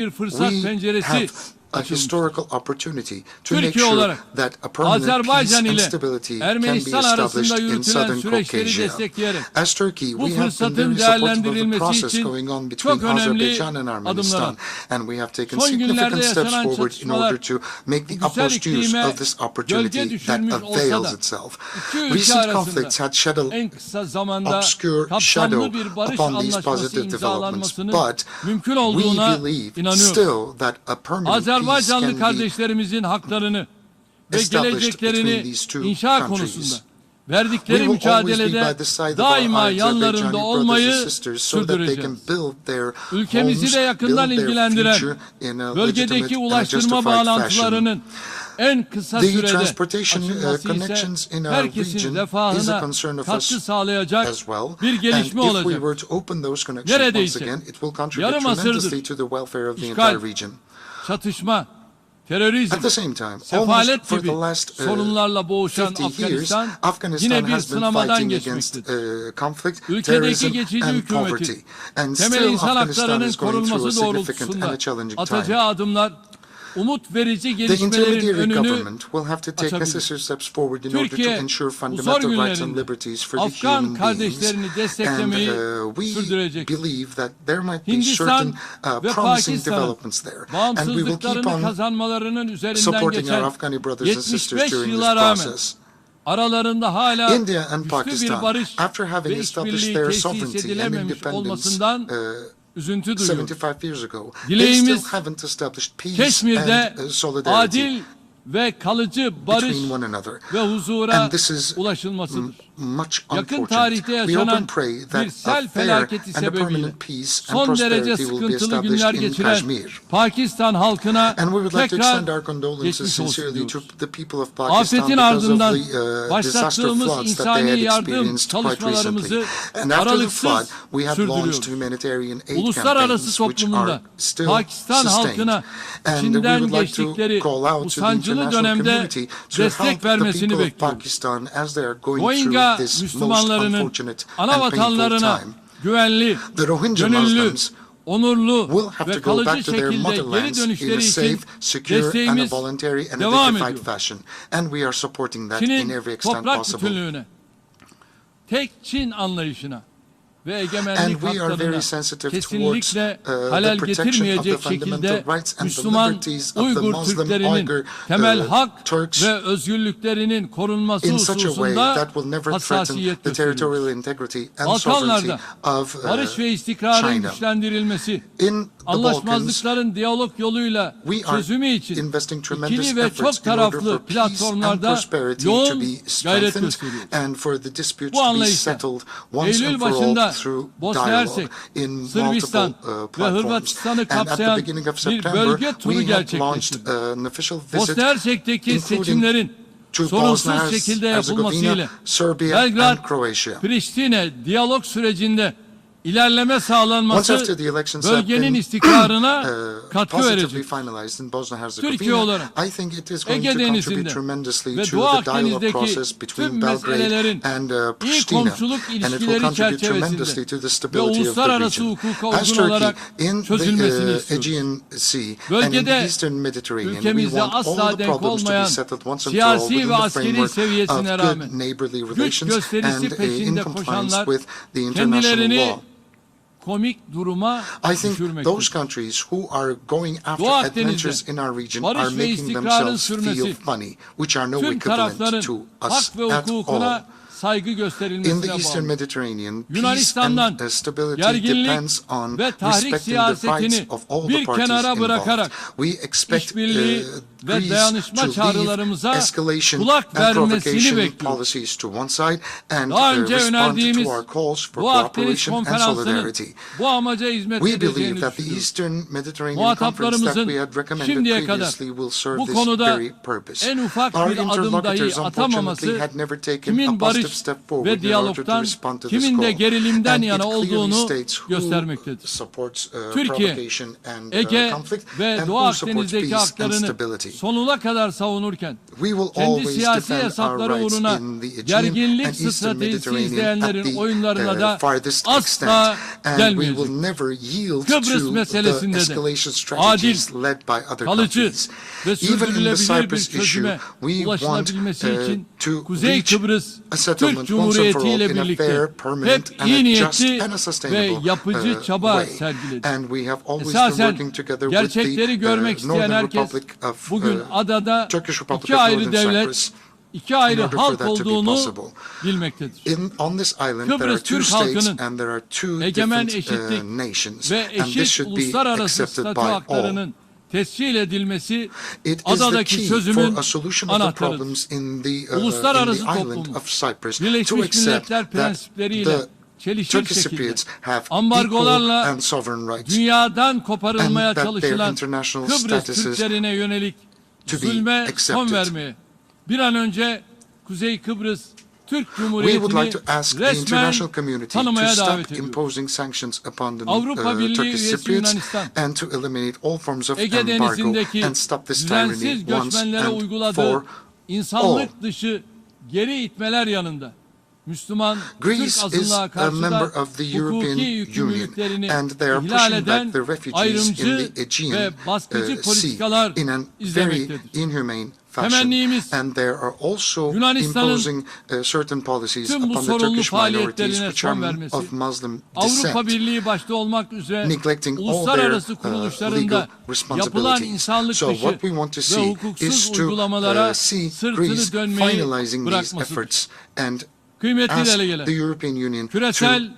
bir fırsat penceresi a historical opportunity to make Türkiye sure olarak that a permanent peace Azerbaycan and ile stability can be Ermenistan established arasında in yürütülen southern süreçleri Caucasia. destekleyerek As Turkey, bu we have been fırsatın very supportive of the değerlendirilmesi process için going on between çok önemli Azerbaijan and Armenistan, adımlar and we have taken Son significant günlerde steps yaşanan forward in order çatışmalar to make the güzel utmost use iklime of this opportunity gölge that düşürmüş avails olsa da itself. iki ülke Recent conflicts had shed arasında an en kısa zamanda obscure kapsamlı shadow bir barış upon these anlaşması positive developments, imzalanmasının but mümkün we olduğuna believe inanıyoruz. still that a permanent peace Azerbaycanlı can be kardeşlerimizin haklarını ve established geleceklerini between these two inşa countries. konusunda We verdikleri will always be by mücadelede the side of daima our yanlarında Azerbaijani brothers olmayı and sisters so that they can sürdüreceğiz. build their Ülkemizi homes, de yakından build their ilgilendiren future in a bölgedeki legitimate and ulaştırma justified fashion. bağlantılarının en kısa The sürede transportation açılması connections ise in our herkesin region is a refahına concern of katkı us sağlayacak as well. bir And gelişme if we olacak. were to open those connections once Neredeyse again, it will contribute yarım tremendously asırdır to the welfare of the işgal, entire region. çatışma, terörizm, At the same time, sefalet almost for gibi the last sorunlarla boğuşan 50 years, Afganistan Afghanistan yine bir has been sınamadan fighting against geçmektedir. conflict, Ülkedeki terrorism geçici and hükümetin poverty. And temel still insan Afghanistan haklarının is going through a korunması significant and doğrultusunda a challenging time. atacağı adımlar umut verici The gelişmelerin intermediary önünü government will have to take açabilir. necessary steps forward in order to Türkiye ensure bu zor fundamental rights and günlerinde liberties for the Afgan human beings. kardeşlerini And desteklemeyi we sürdürecek. believe that there might be Hindistan certain ve promising Pakistan'ın developments there. And we will keep bağımsızlıklarını on kazanmalarının üzerinden supporting our geçen Afghani brothers and sisters 75 during this yıla rağmen process. aralarında hala India and güçlü bir Pakistan, barış after having ve established işbirliği their tesis sovereignty and edilememiş independence olmasından üzüntü duyuyoruz. 75 years ago, they Dileğimiz, still haven't established peace Keşmir'de and solidarity adil ve kalıcı barış between one another. ve huzura And this is ulaşılmasıdır. much Yakın unfortunate. tarihte We hope yaşanan and pray bir that a sel fair felaketi and a sebebiyle permanent peace and son derece prosperity will be sıkıntılı günler established in geçiren Kashmir. Pakistan halkına And we would like to extend tekrar our condolences geçmiş olsun sincerely to diyoruz. the people of Pakistan Afetin because of ardından the disaster başlattığımız floods that they had insani yardım experienced quite recently. çalışmalarımızı And after the flood, aralıksız we have launched sürdürüyoruz. humanitarian aid Uluslararası campaigns which toplumunda are still Pakistan sustained. halkına And we içinden would like to geçtikleri call out bu to the sancılı international dönemde community to destek help the vermesini people of bekliyoruz. Pakistan as they are going Rohingya through this most Müslümanlarının unfortunate ana and painful vatanlarına time. güvenli, The Rohingya gönüllü, Muslims onurlu will have ve to go back kalıcı to their şekilde geri motherlands in dönüşleri a için safe, secure and a desteğimiz voluntary and a devam dignified ediyor. fashion. And we are supporting that in Çin'in every extent toprak possible. bütünlüğüne, tek Çin anlayışına ve And egemenlik we are very haklarına sensitive towards kesinlikle the halel protection of the getirmeyecek fundamental şekilde rights and the Müslüman liberties of the Uygur Muslim Türklerinin Uyghur temel hak Turks ve özgürlüklerinin korunması in such a way hususunda that will never threaten hassasiyet the gösteriyor. territorial integrity and sovereignty Balkanlarda of barış ve istikrarın China. güçlendirilmesi, In the Balkans, anlaşmazlıkların diyalog yoluyla we are çözümü için investing tremendous ikili ve efforts çok in order for taraflı peace and platformlarda prosperity to yoğun be gayret strengthened gösteriyor. and for the disputes Bu to be anlayışla settled once Eylül and for all başında through Bosna dialogue Hersek, in multiple Sırbistan ve platforms. Hırvatistan'ı And at the kapsayan beginning of bir September, bölge turu we have launched gerçekleştirdi. an official visit Bosna Hersek'teki including seçimlerin to sorunsuz Bosnia şekilde Herzegovina, yapılmasıyla Serbia and Belgrad, Croatia. Priştine diyalog sürecinde ilerleme Once sağlanması after the elections have bölgenin been istikrarına katkı positively verecek. finalized in Türkiye Bosnia-Herzegovina, olarak I think it is going Ege to contribute Denizi'nde tremendously ve to Doğu the dialogue Akdeniz'deki process between tüm Belgrade meselelerin and iyi Pristina, komşuluk and it will ilişkileri contribute tremendously çerçevesinde to the ve stability of the uluslararası region. hukuka As uygun Turkey, olarak in çözülmesini the istiyoruz. Aegean Sea and in the Bölgede Eastern Mediterranean, we ülkemizde want all asla the denk problems to be olmayan settled once and for all siyasi within ve the askeri framework of seviyesine rağmen good neighborly güç relations gösterisi and in peşinde compliance koşanlar with the international kendilerini law. komik duruma I think düşürmektedir. those countries who are going after Doğu adventures Akdeniz'de in our region barış are ve making istikrarın themselves feel sürmesi, funny, which are no tüm equivalent tarafların to us hak ve at all. hukukuna saygı In gösterilmesine the Eastern bağlı. Mediterranean, peace Yunanistan'dan and stability gerginlik depends on ve tahrik respecting the siyasetini rights of all the bir parties kenara involved. bırakarak We expect işbirliği ve Greece dayanışma to çağrılarımıza leave escalation kulak and vermesini provocation bekliyoruz. policies to one side and Daha önce respond önerdiğimiz to our calls for Doğu Akdeniz cooperation and Konferansı'nın solidarity. bu amaca hizmet We believe edeceğini that the düşünüyoruz. Eastern Mediterranean Conference that Muhataplarımızın we had recommended şimdiye kadar previously will serve bu this konuda very purpose. en ufak Our bir adım dahi interlocutors atamaması unfortunately had never taken a kimin positive barış step forward ve in order to diyalogtan, respond to this kimin de call. gerilimden And yana it clearly olduğunu states who göstermektedir. supports Türkiye, provocation and Ege conflict ve and Doğu who supports Akdeniz'deki peace and haklarını stability. sonuna kadar savunurken We will kendi always siyasi defend our hesapları rights uğruna in the Aegean gerginlik and Eastern stratejisi Mediterranean at izleyenlerin oyunlarına the da farthest asla extent, and we will gelmeyecek. never yield Kıbrıs to the meselesinde de escalation adil, strategies led by other kalıcı countries. ve Even in the sürdürülebilir bir Cyprus issue, çözüme we want ulaşılabilmesi için to Kuzey reach Kıbrıs a Türk settlement once and Cumhuriyeti for all ile in a birlikte fair, hep permanent, and iyi a just niyetli and a ve sustainable yapıcı çaba way. sergiledi. And we have always been Esasen working together with gerçekleri the görmek isteyen Northern herkes Republic of bugün adada Turkish Republic iki of ayrı Northern devlet, Cyprus. iki ayrı in order for halk that to be olduğunu possible. bilmektedir. On this island there are Kıbrıs two Türk states halkının and there are two egemen different eşitlik nations, ve and this eşit should be uluslararası accepted statü by all. haklarının tescil edilmesi It is the adadaki key for çözümün a solution of the anahtarıdır. problems in the Uluslararası island toplum, of Cyprus to Birleşmiş accept Milletler that prensipleriyle the çelişir Turkish şekilde Cypriots have equal ambargolarla and sovereign rights dünyadan koparılmaya and that their çalışılan international Kıbrıs statuses Türklerine yönelik to be zulme son accepted. vermeye, bir an önce Kuzey Kıbrıs Türk We would like Cumhuriyeti'ni to ask the resmen international community to tanımaya davet stop ediyoruz. imposing sanctions upon the Avrupa Birliği Turkish üyesi Cypriots Yunanistan, and to eliminate all forms of Ege embargo Denizi'ndeki and stop this tyranny düzensiz once göçmenlere and uyguladığı for insanlık dışı geri itmeler yanında Müslüman Türk Greece is azınlığa a karşı member da of the European hukuki Union yükümlülüklerini and they are ihlal pushing eden back the refugees in ayrımcı the Aegean ve baskıcı Sea politikalar in a very izlemektedir. inhumane fashion. Temennimiz, And they are also Yunanistan'ın imposing certain policies tüm bu upon the sorunlu Turkish minorities faaliyetlerine which are son vermesi, of Muslim Avrupa descent, Birliği başta olmak üzere neglecting all their uluslararası legal kuruluşlarında yapılan responsibilities. insanlık So dışı what we want to ve see hukuksuz is to uygulamalara see sırtını Greece dönmeyi finalizing these bırakmasıdır. efforts and Kıymetli ask delegeler, the European Union to küresel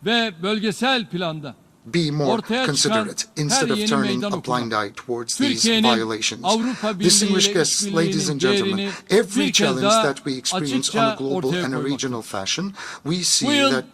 ve bölgesel planda be more ortaya çıkan considerate instead her of yeni turning meydan a okuma, blind eye towards these Türkiye'nin violations. Avrupa Birliği Distinguished ile guests, ladies and işbirliğinin gentlemen, değerini every bir kez challenge daha that we experience on a açıkça global ortaya and a koymak. regional fashion, we Bu see yıl that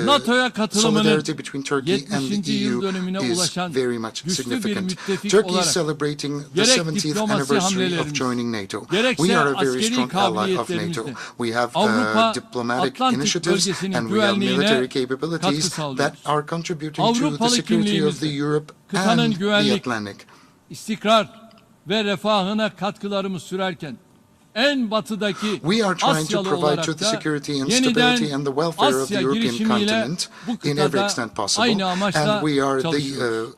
NATO'ya katılımının solidarity between Turkey and 70. the yıl EU dönümüne is ulaşan very much güçlü bir significant. müttefik Turkey is olarak celebrating the gerek 70th diplomasi anniversary of hamlelerimiz, joining NATO. gerekse We are a very askeri strong ally of kabiliyetlerimizle NATO. We have Avrupa diplomatic Atlantik initiatives bölgesinin and we have güvenliğine military katkı capabilities that sağlıyoruz. are contributing to the Avrupalı security of kimliğimizle the Europe kıtanın and the güvenlik, Atlantic. istikrar ve refahına katkılarımız sürerken en batıdaki We are trying to Asyalı provide to olarak the da security and yeniden stability and the welfare of the Asya European girişimiyle continent bu in every kıtada extent possible. aynı amaçla And we are the çalışıyoruz.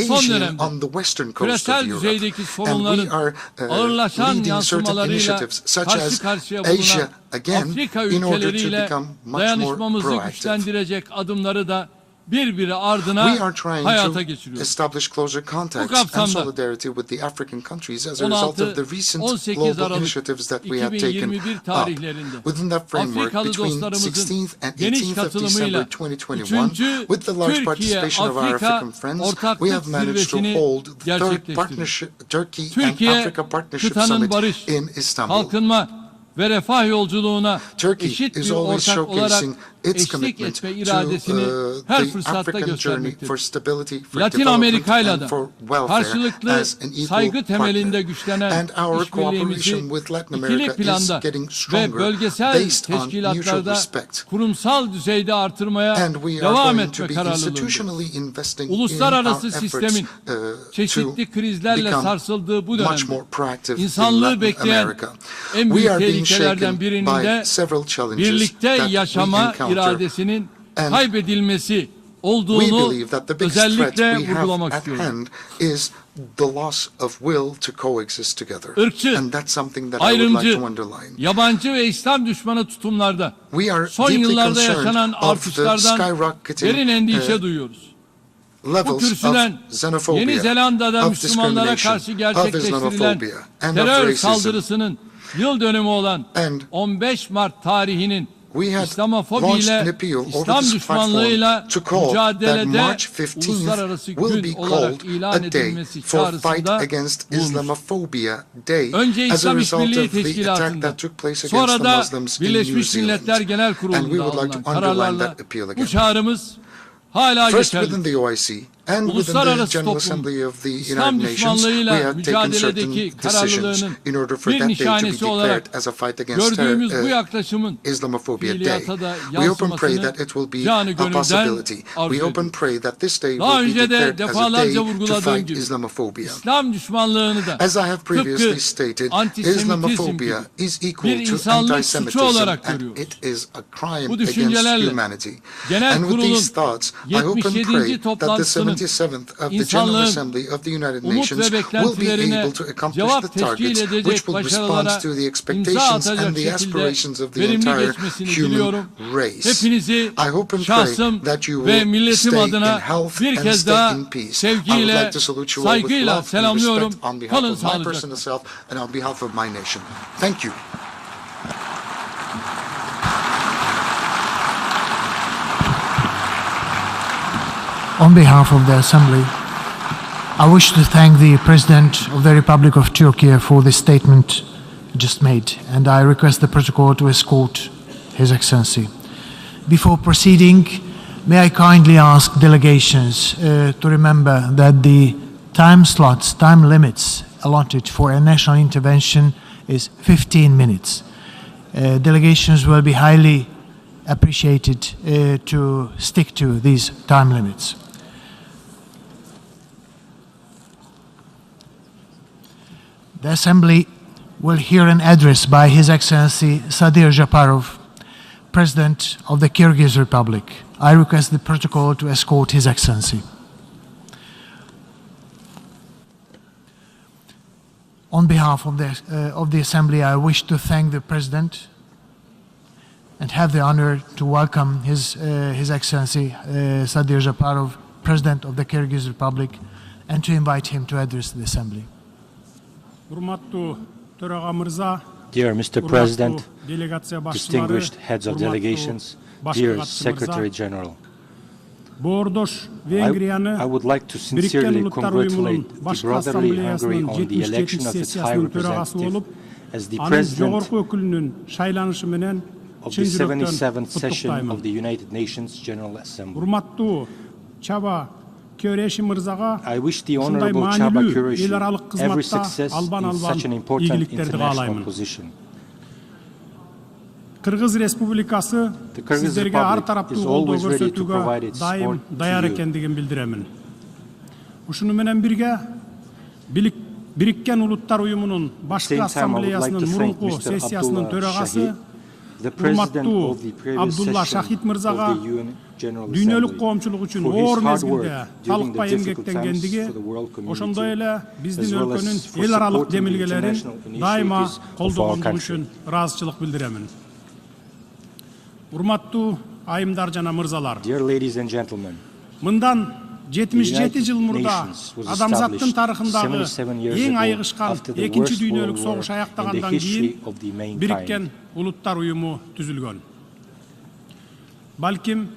Son Asian dönemde on the western coast küresel of Europe. düzeydeki And sorunların we are ağırlaşan leading certain yansımalarıyla initiatives such karşı as karşıya Asia bulunan again Afrika in order to ülkeleriyle become much more dayanışmamızı proactive. güçlendirecek adımları da birbiri ardına We are trying hayata to geçiriyoruz. establish closer Bu contacts and kapsamda solidarity with the African countries as a result of the recent 16-18 global Aralık initiatives that we have taken 2021 up. tarihlerinde Within that framework, Afrikalı between dostlarımızın 16th and geniş 18th of katılımıyla December 2021, 3. with the large participation of our Türkiye-Afrika African friends, we ortaklık have managed to zirvesini hold the third gerçekleştirdik. Turkey and Türkiye, Africa Partnership kıtanın Summit barış, in Istanbul. kalkınma ve refah yolculuğuna Turkey eşit is bir always ortak olarak showcasing its eşlik commitment etme to iradesini her the fırsatta African journey for göstermektedir. stability, for Latin development Amerika'yla and da for welfare karşılıklı as an equal saygı temelinde partner. güçlenen And our işbirliğimizi cooperation with Latin ikili America is planda getting ve stronger bölgesel based on mutual teşkilatlarda respect. kurumsal düzeyde artırmaya And we are devam going to etme be kararlılığındayız. institutionally investing in our Uluslararası efforts sistemin çeşitli to krizlerle become sarsıldığı bu much dönemde more proactive in insanlığı Latin bekleyen America. en büyük We are being tehlikelerden shaken birinin by de several challenges birlikte that we yaşama encounter. iradesinin And kaybedilmesi we olduğunu believe that the biggest threat özellikle we have vurgulamak at istiyorum. hand is the loss of will to coexist together. Irkçı, And that's something that I would like ayrımcı, to underline. yabancı ve İslam düşmanı tutumlarda We are son deeply yıllarda yaşanan concerned of the artışlardan skyrocketing derin endişe duyuyoruz. Bu levels kürsüden of xenophobia, Yeni Zelanda'da of Müslümanlara discrimination, karşı of gerçekleştirilen Islamophobia, and of terör racism. saldırısının yıl dönümü olan And 15 Mart tarihinin we had İslamofobi launched ile an appeal over İslam this düşmanlığıyla platform to call that mücadelede March 15th uluslararası will be gün olarak called ilan a day edilmesi for Fight çağrısında Against bulunmuş. Islamophobia Day Önce as a İslam result İşbirliği of the attack Teşkilatı'nda, that took place against sonra the da Muslims in New Birleşmiş Milletler Zealand. Genel And we Kurulu'nda would like alınan to underline kararlarla that appeal bu again. çağrımız hala First within geçerli. the OIC And within the uluslararası General toplum Assembly of the İslam United Nations, we düşmanlığıyla have taken certain mücadeledeki decisions kararlılığının in order for bir that day to be nişanesi olarak declared as a fight against gördüğümüz bu yaklaşımın Islamophobia Day. fiiliyata da We hope and pray yansımasını that it will be canı a gönülden possibility. We arzu hope and ediyoruz. pray that this day Daha will be önce de declared as a day defalarca to vurguladığım fight gibi Islamophobia. İslam düşmanlığını da As I have previously tıpkı stated, antisemitizm Islamophobia gibi is equal bir to insanlık suçu anti-Semitism, olarak and görüyoruz. it is a crime Bu against düşüncelerle humanity. Genel And with Kurul'un these thoughts, I hope and 77. pray that the toplantısının 77th of the General insanlığın Assembly of the United umut Nations ve will be beklentilerine able to accomplish cevap the teşkil targets which edecek will respond başarılara to the imza expectations and atacak the şekilde aspirations of the verimli entire geçmesini human diliyorum. race. Hepinizi I hope and şahsım pray that you ve will milletim stay in adına health bir and kez stay daha in peace. I would sevgiyle, like to salute you all with saygıyla love and selamlıyorum. respect on behalf Kalın of my personal sağlıcakla. self and on behalf of my nation. Thank you. On behalf of the Assembly, I wish to thank the President of the Republic of Turkey for the statement just made, and I request the protocol to escort His Excellency. Before proceeding, may I kindly ask delegations to remember that the time limits allotted for a national intervention is 15 minutes. Delegations will be highly appreciated to stick to these time limits. The Assembly will hear an address by His Excellency Sadir Japarov, President of the Kyrgyz Republic. I request the protocol to escort His Excellency. On behalf of the Assembly, I wish to thank the President and have the honor to welcome His Excellency Sadir Japarov, President of the Kyrgyz Republic, and to invite him to address the Assembly. Dear Mr. President, distinguished heads of delegations, dear Secretary General, I would like to sincerely congratulate the brotherly Hungary on the election of its High Representative as the President of the 77th session of the United Nations General Assembly. I wish the Honorable Chaba Kureshi every success in such an important international position. Kırgız Respublikası sizlerge her taraflı koldo görsetүүгө daim dayar ekendигин bildiremin. Ушуну менен бирге Birikкен Улуттар Уюмунун башкы ассамблеясынын мурунку сессиясынын төрагасы урматтуу Абдулла Шахид мырзага дүйнөлүк коомчулук үчүн оор мезгилде талыкпай эмгектенгендиги, ошондой эле биздин өлкөнүн эл аралык демилгелерин дайыма колдогондугу үчүн ыраазычылык билдиремин. Урматтуу айымдар жана мырзалар. Dear ladies and gentlemen, Мындан 77 жыл мурда адамзаттын тарыхындагы эң айыгышкан экинчи дүйнөлүк согуш аяктагандан кийин Бириккен Улуттар Уюму түзүлгөн. Балким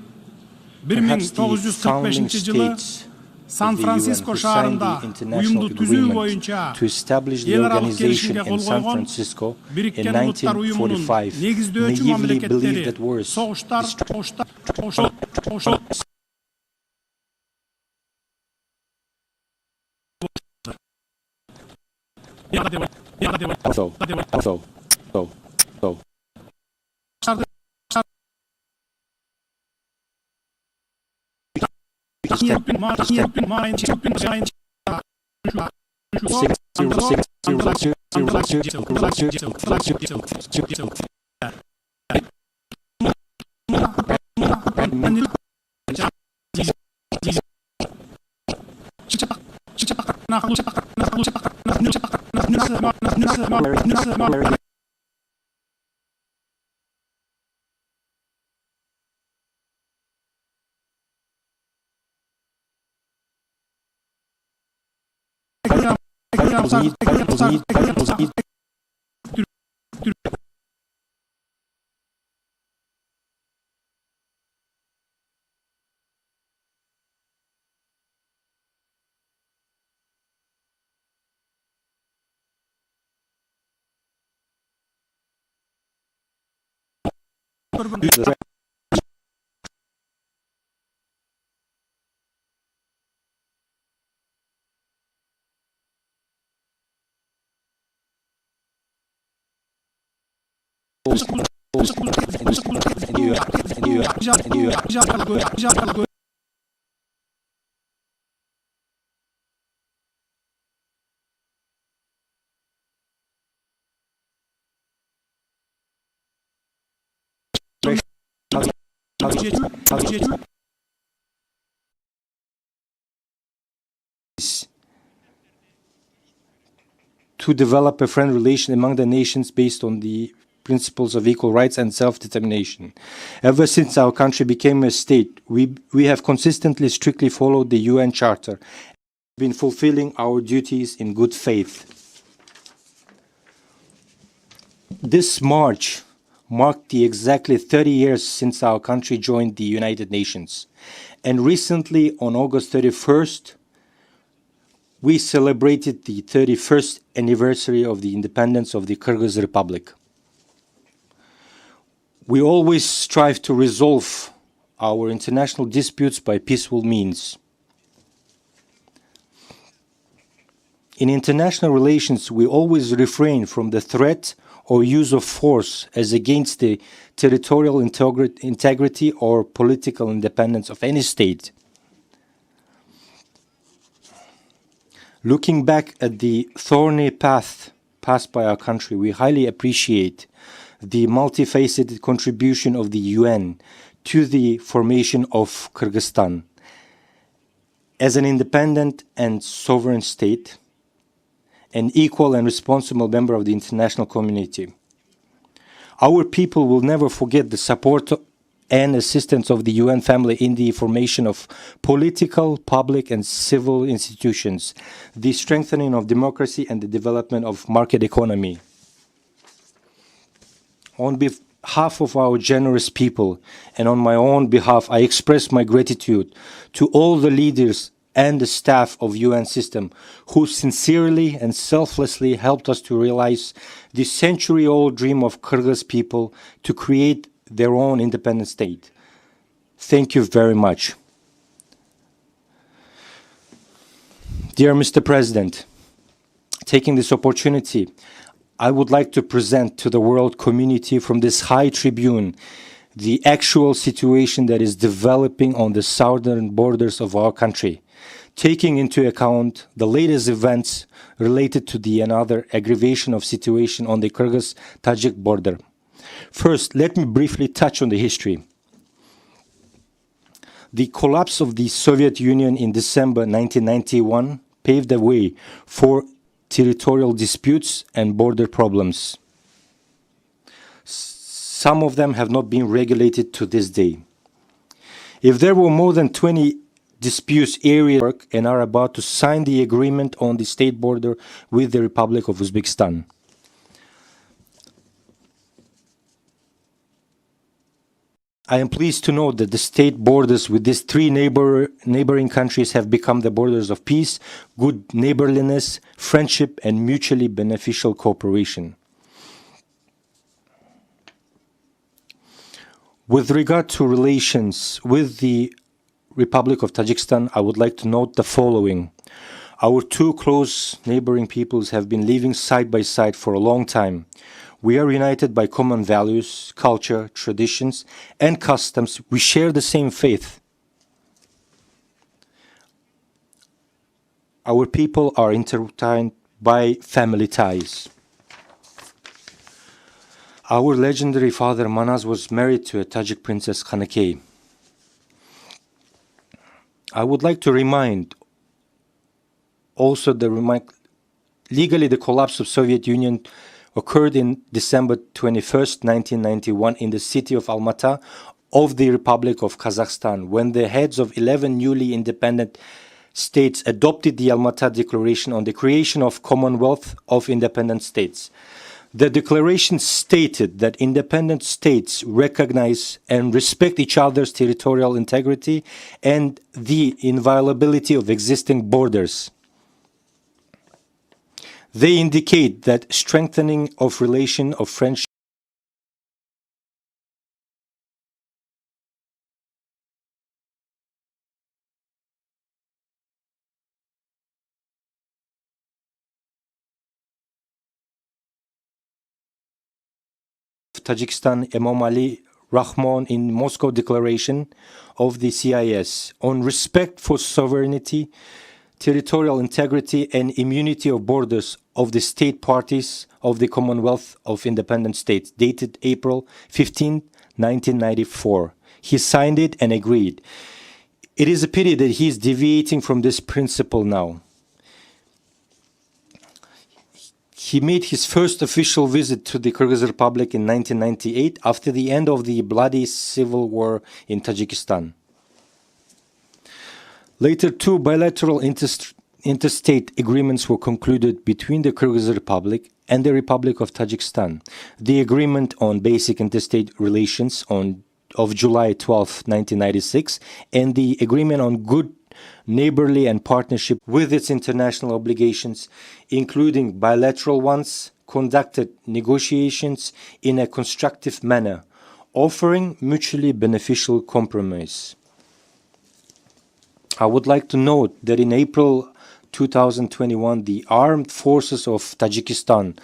1945 жылы Сан-Франциско шаарында уюмду түзүү боюнча эл аралык келишимге кол койгон Бириккен Улуттар Уюмунун негиздөөчү мамлекеттери согуштар to develop a friendly relation among the nations based on the principles of equal rights and self-determination. Ever since our country became a state, we have consistently, strictly followed the UN Charter, been fulfilling our duties in good faith. This March marked the exactly 30 years since our country joined the United Nations. And recently, on August 31st, we celebrated the 31st anniversary of the independence of the Kyrgyz Republic. We always strive to resolve our international disputes by peaceful means. In international relations, we always refrain from the threat or use of force as against the territorial integrity or political independence of any state. Looking back at the thorny path passed by our country, we highly appreciate the multifaceted contribution of the UN to the formation of Kyrgyzstan as an independent and sovereign state, an equal and responsible member of the international community. Our people will never forget the support and assistance of the UN family in the formation of political, public and civil institutions, the strengthening of democracy and the development of market economy. On behalf of our generous people and on my own behalf, I express my gratitude to all the leaders and the staff of UN system who sincerely and selflessly helped us to realize the century-old dream of Kyrgyz people to create their own independent state. Thank you very much. Dear Mr. President, taking this opportunity, I would like to present to the world community from this high tribune the actual situation that is developing on the southern borders of our country, taking into account the latest events related to the another aggravation of situation on the Kyrgyz-Tajik border. First, let me briefly touch on the history. The collapse of the Soviet Union in December 1991 paved the way for territorial disputes and border problems. Some of them have not been regulated to this day. If there were more than 20 disputes areas and are about to sign the agreement on the state border with the Republic of Uzbekistan. I am pleased to note that the state borders with these three neighboring countries have become the borders of peace, good neighborliness, friendship, and mutually beneficial cooperation. With regard to relations with the Republic of Tajikistan, I would like to note the following. Our two close neighboring peoples have been living side by side for a long time. We are united by common values, culture, traditions, and customs. We share the same faith. Our people are intertwined by family ties. Our legendary father Manaz was married to a Tajik princess Khanakay. I would like to remind also legally the collapse of Soviet Union occurred in December 21st, 1991 in the city of Almaty of the Republic of Kazakhstan, when the heads of 11 newly independent states adopted the Almaty Declaration on the creation of Commonwealth of Independent States. The declaration stated that independent states recognize and respect each other's territorial integrity and the inviolability of existing borders. They indicate that strengthening of relation of friendship of Tajikistan Emomali Rahmon in Moscow Declaration of the CIS on respect for sovereignty, territorial integrity and immunity of borders of the state parties of the Commonwealth of Independent States, dated April 15, 1994. He signed it and agreed. It is a pity that he is deviating from this principle now. He made his first official visit to the Kyrgyz Republic in 1998 after the end of the bloody civil war in Tajikistan. Later, two bilateral interstate agreements were concluded between the Kyrgyz Republic and the Republic of Tajikistan. The agreement on basic interstate relations of July 12, 1996, and the agreement on good neighborly and partnership with its international obligations, including bilateral ones, conducted negotiations in a constructive manner, offering mutually beneficial compromise. I would like to note that in April 2021, the armed forces of Tajikistan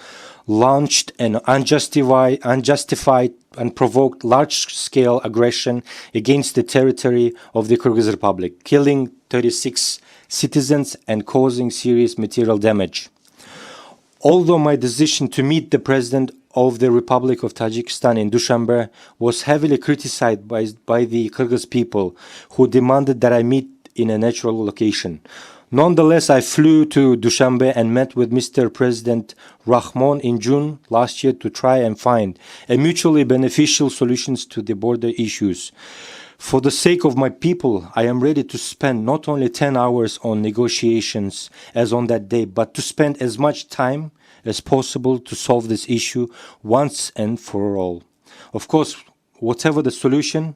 launched an unjustified and provoked large-scale aggression against the territory of the Kyrgyz Republic, killing 36 citizens and causing serious material damage. Although my decision to meet the President of the Republic of Tajikistan in Dushanbe was heavily criticized by the Kyrgyz people, who demanded that I meet in a natural location. Nonetheless, I flew to Dushanbe and met with Mr. President Rahmon in June last year to try and find a mutually beneficial solutions to the border issues. For the sake of my people, I am ready to spend not only 10 hours on negotiations as on that day, but to spend as much time as possible to solve this issue once and for all. Of course, whatever the solution,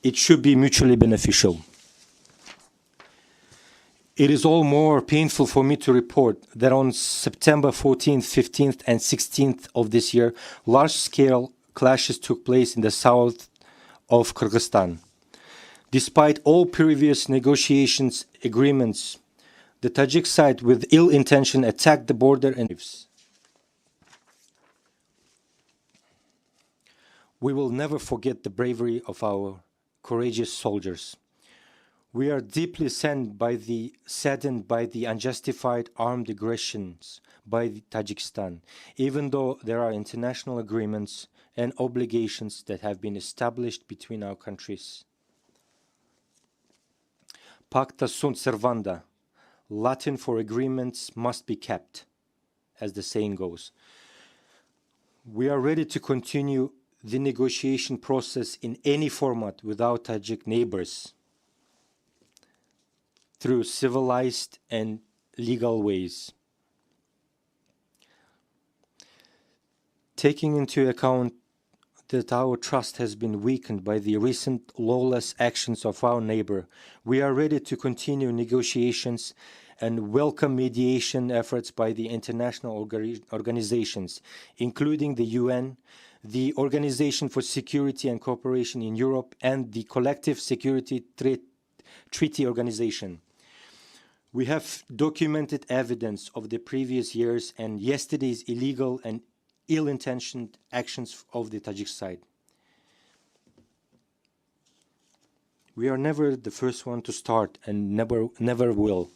it should be mutually beneficial. It is all more painful for me to report that on September 14th, 15th, and 16th of this year, large-scale clashes took place in the south of Kyrgyzstan. Despite all previous negotiations agreements, the Tajik side with ill intention attacked the border and we will never forget the bravery of our courageous soldiers. We are deeply saddened by the unjustified armed aggressions by Tajikistan, even though there are international agreements and obligations that have been established between our countries. Pacta sunt servanda, Latin for agreements must be kept, as the saying goes. We are ready to continue the negotiation process in any format with our Tajik neighbors, through civilized and legal ways. Taking into account that our trust has been weakened by the recent lawless actions of our neighbor, we are ready to continue negotiations and welcome mediation efforts by the international organizations, including the UN, the Organization for Security and Cooperation in Europe, and the Collective Security Treaty Organization. We have documented evidence of the previous years and yesterday's illegal and ill-intentioned actions of the Tajik side. We are never the first one to start and never will.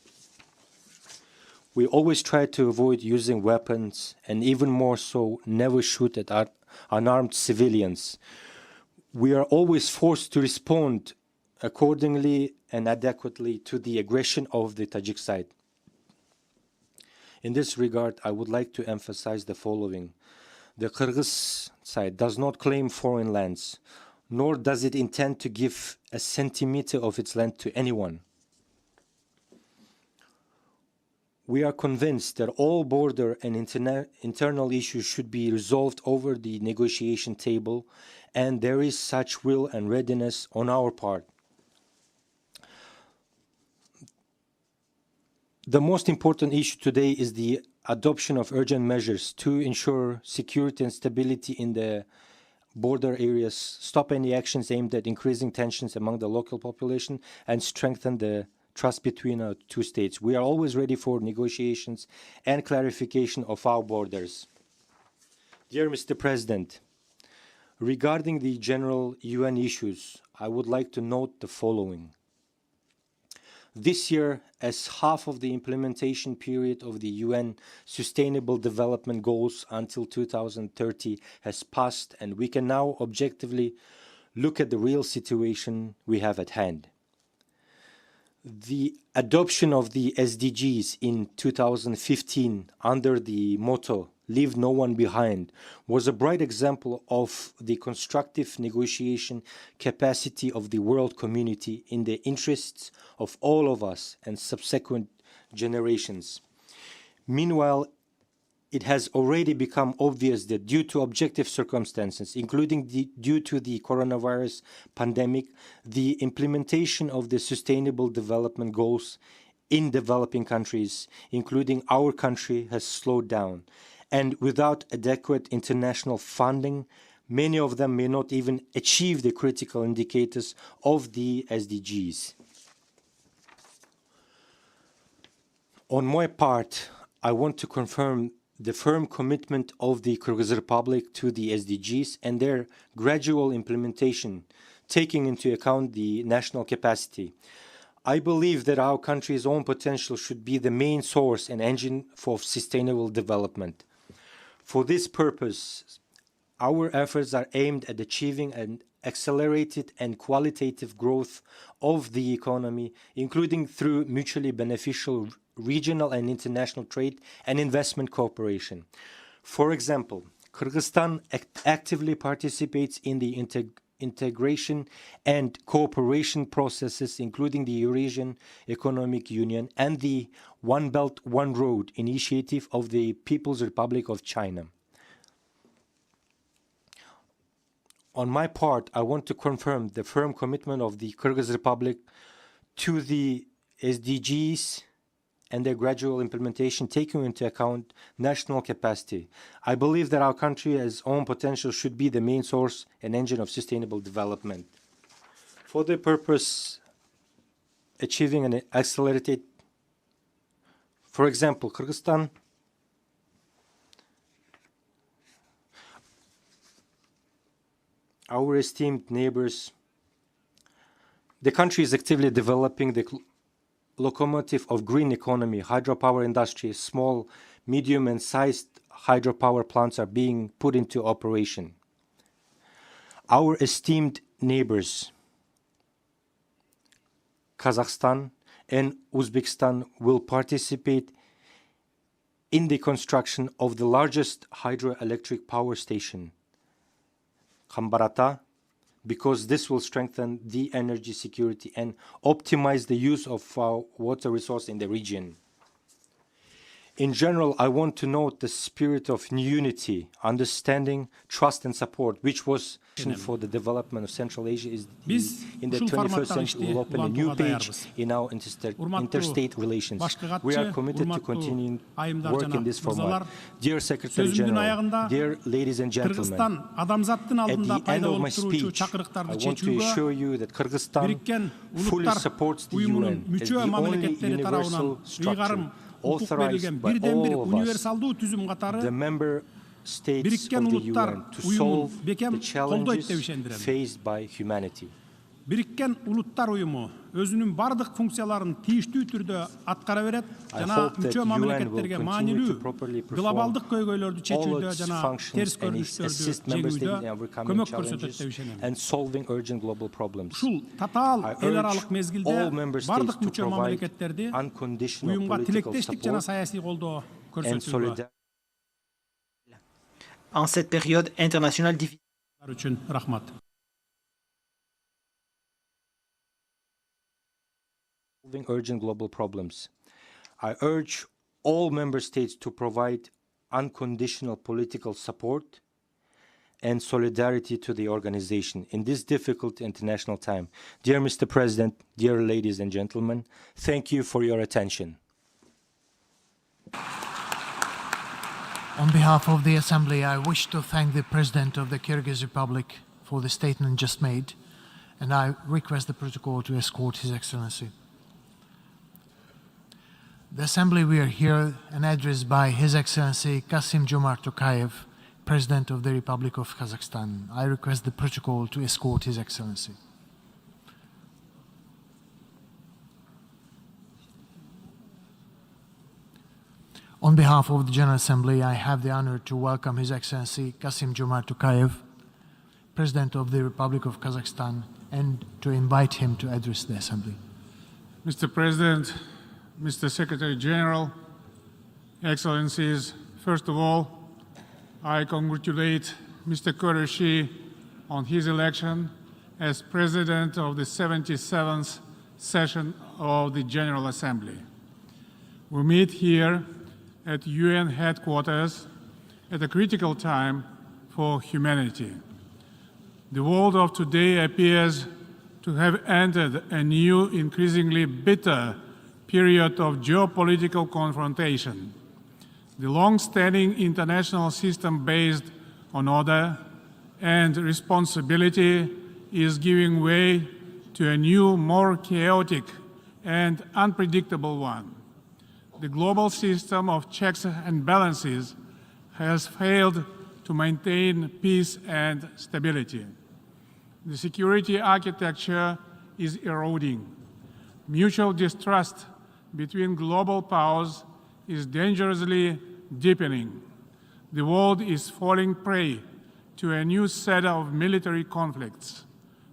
We always try to avoid using weapons and even more so never shoot at unarmed civilians. We are always forced to respond accordingly and adequately to the aggression of the Tajik side. In this regard, I would like to emphasize the following. The Kyrgyz side does not claim foreign lands, nor does it intend to give a centimeter of its land to anyone. We are convinced that all border and internal issues should be resolved over the negotiation table, and there is such will and readiness on our part. The most important issue today is the adoption of urgent measures to ensure security and stability in the border areas, stop any actions aimed at increasing tensions among the local population, and strengthen the trust between our two states. We are always ready for negotiations and clarification of our borders. Dear Mr. President, Regarding the general UN issues, I would like to note the following. This year, as half of the implementation period of the UN Sustainable Development Goals until 2030 has passed, and we can now objectively look at the real situation we have at hand. The adoption of the SDGs in 2015 under the motto "Leave no one behind" was a bright example of the constructive negotiation capacity of the world community in the interests of all of us and subsequent generations. Meanwhile, it has already become obvious that due to objective circumstances, including due to the coronavirus pandemic, the implementation of the Sustainable Development Goals in developing countries, including our country, has slowed down. And without adequate international funding, many of them may not even achieve the critical indicators of the SDGs. On my part, I want to confirm the firm commitment of the Kyrgyz Republic to the SDGs and their gradual implementation, taking into account the national capacity. I believe that our country's own potential should be the main source and engine for sustainable development. For this purpose, our efforts are aimed at achieving an accelerated and qualitative growth of the economy, including through mutually beneficial regional and international trade and investment cooperation. For example, Kyrgyzstan actively participates in the integration and cooperation processes, including the Eurasian Economic Union and the One Belt, One Road initiative of the People's Republic of China. On my part, I want to confirm the firm commitment of the Kyrgyz Republic to the SDGs and their gradual implementation, taking into account national capacity. I believe that our country's own potential should be the main source and engine of sustainable development. For the purpose, achieving an accelerated, for example, Kyrgyzstan, our esteemed neighbors, the country is actively developing the locomotive of green economy. Hydropower industry, small, medium and sized hydropower plants are being put into operation. Our esteemed neighbors, Kazakhstan and Uzbekistan, will participate in the construction of the largest hydroelectric power station, Khambarata, because this will strengthen the energy security and optimize the use of our water resource in the region. In general, I want to note the spirit of unity, understanding, trust and support, which was for the development of Central Asia is in the 21st century will open a new page in our interstate relations. We are committed to continuing work in this format. Dear Secretary General, dear ladies and gentlemen, at the end of my speech, I want to assure you that Kyrgyzstan fully supports the UN as the only universal structure authorized by all of us, the member states of the UN, to solve the challenges faced by humanity. Birikкен Улуттар Уюму өзүнүн бардык функцияларын тийиштүү түрдө аткара берет жана мүчө мамлекеттерге маанилүү глобалдык көйгөйлөрдү чечүүдө жана терс көрүнүштөрдү жеңүүдө көмөк көрсөтөт деп ишенем. Ушул татаал эл аралык мезгилде бардык мүчө мамлекеттерди уюмга тилектештик жана саясий колдоо көрсөтүүгө en cette période internationale difficile. үчүн рахмат. Urgent global problems. I urge all member states to provide unconditional political support and solidarity to the organization in this difficult international time. Dear Mr. President, dear ladies and gentlemen, thank you for your attention. On behalf of the Assembly, I wish to thank the President of the Kyrgyz Republic for the statement just made, and I request the protocol to escort His Excellency. The Assembly will hear an address by His Excellency Kassym-Jomart Tokayev, President of the Republic of Kazakhstan. I request the protocol to escort His Excellency. On behalf of the General Assembly, I have the honor to welcome His Excellency Kassym-Jomart Tokayev, President of the Republic of Kazakhstan, and to invite him to address the Assembly. Mr. President, Mr. Secretary General, Excellencies, first of all, I congratulate Mr. Qureshi on his election as President of the 77th session of the General Assembly. We meet here at UN headquarters at a critical time for humanity. The world of today appears to have entered a new, increasingly bitter period of geopolitical confrontation. The long-standing international system based on order and responsibility is giving way to a new, more chaotic and unpredictable one. The global system of checks and balances has failed to maintain peace and stability. The security architecture is eroding. Mutual distrust between global powers is dangerously deepening. The world is falling prey to a new set of military conflicts.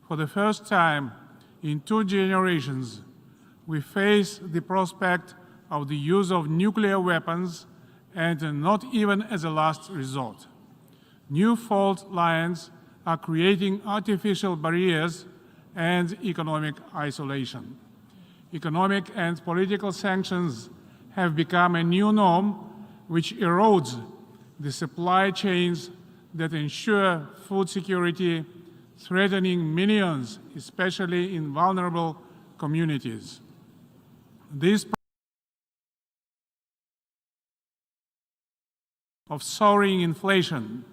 For the first time in 2 generations, we face the prospect of the use of nuclear weapons, and not even as a last resort. New fault lines are creating artificial barriers and economic isolation. Economic and political sanctions have become a new norm which erodes the supply chains that ensure food security, threatening millions, especially in vulnerable communities. This of soaring inflation,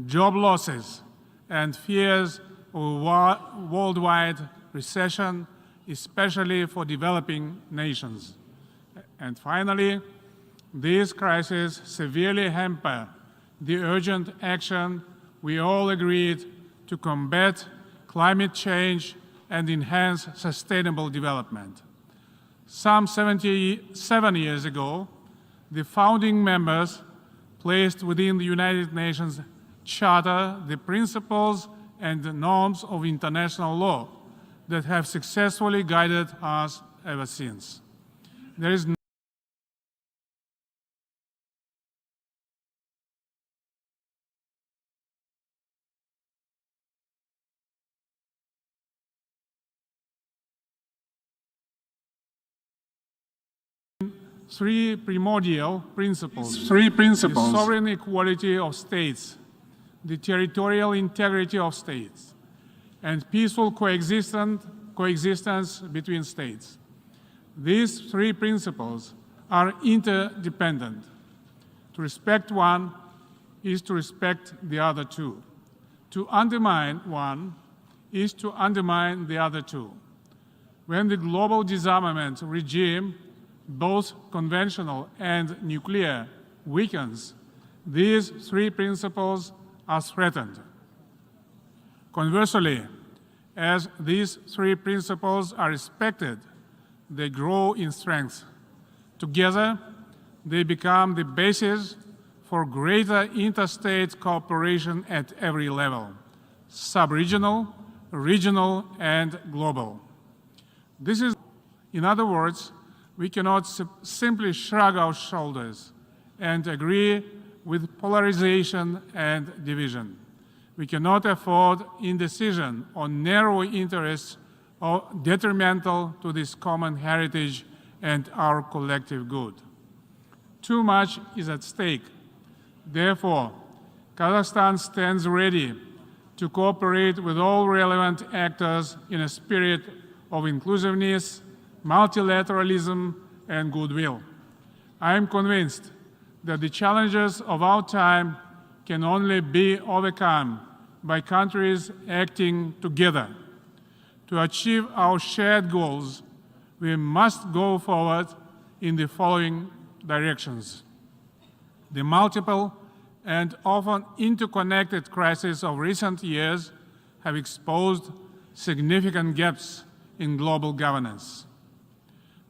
job losses, and fears of a worldwide recession, especially for developing nations. And finally, these crises severely hamper the urgent action we all agreed to combat climate change and enhance sustainable development. Some 77 years ago, the founding members placed within the United Nations Charter the principles and the norms of international law that have successfully guided us ever since. There is three primordial principles. The sovereign equality of states, the territorial integrity of states, and peaceful coexistence between states. These 3 principles are interdependent. To respect one is to respect the other 2. To undermine one is to undermine the other 2. When the global disarmament regime, both conventional and nuclear, weakens, these 3 principles are threatened. Conversely, as these 3 principles are respected, they grow in strength. Together, they become the basis for greater interstate cooperation at every level, sub-regional, regional, and global. This is, in other words, we cannot simply shrug our shoulders and agree with polarization and division. We cannot afford indecision on narrow interests or detrimental to this common heritage and our collective good. Too much is at stake. Therefore, Kazakhstan stands ready to cooperate with all relevant actors in a spirit of inclusiveness, multilateralism, and goodwill. I am convinced that the challenges of our time can only be overcome by countries acting together. To achieve our shared goals, we must go forward in the following directions. The multiple and often interconnected crises of recent years have exposed significant gaps in global governance.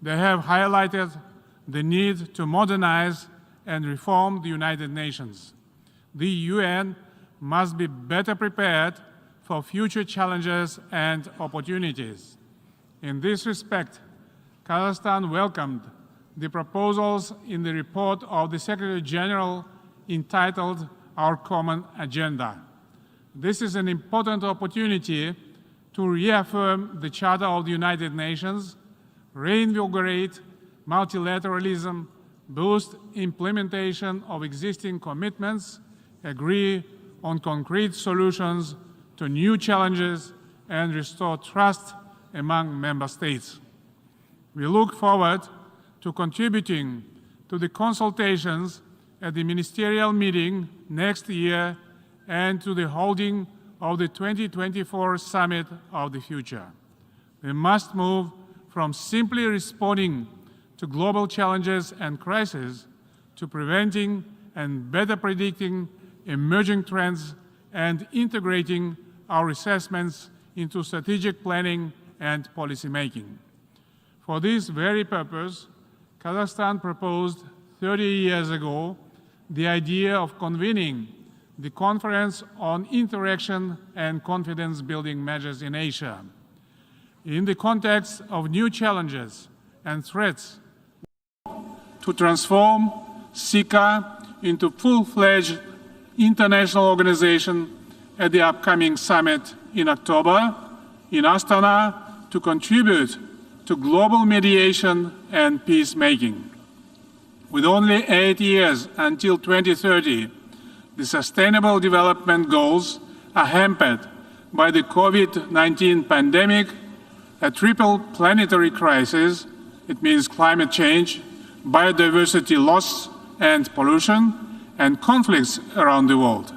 They have highlighted the need to modernize and reform the United Nations. The UN must be better prepared for future challenges and opportunities. In this respect, Kazakhstan welcomed the proposals in the report of the Secretary General entitled Our Common Agenda. This is an important opportunity to reaffirm the Charter of the United Nations, reinvigorate multilateralism, boost implementation of existing commitments, agree on concrete solutions to new challenges, and restore trust among member states. We look forward to contributing to the consultations at the ministerial meeting next year and to the holding of the 2024 Summit of the Future. We must move from simply responding to global challenges and crises to preventing and better predicting emerging trends and integrating our assessments into strategic planning and policy making. For this very purpose, Kazakhstan proposed 30 years ago the idea of convening the Conference on Interaction and Confidence-Building Measures in Asia. In the context of new challenges and threats, to transform SICA into full-fledged international organization at the upcoming summit in October in Astana to contribute to global mediation and peacemaking. With only 8 years until 2030, the Sustainable Development Goals are hampered by the COVID-19 pandemic, a triple planetary crisis, it means climate change, biodiversity loss and pollution, and conflicts around the world.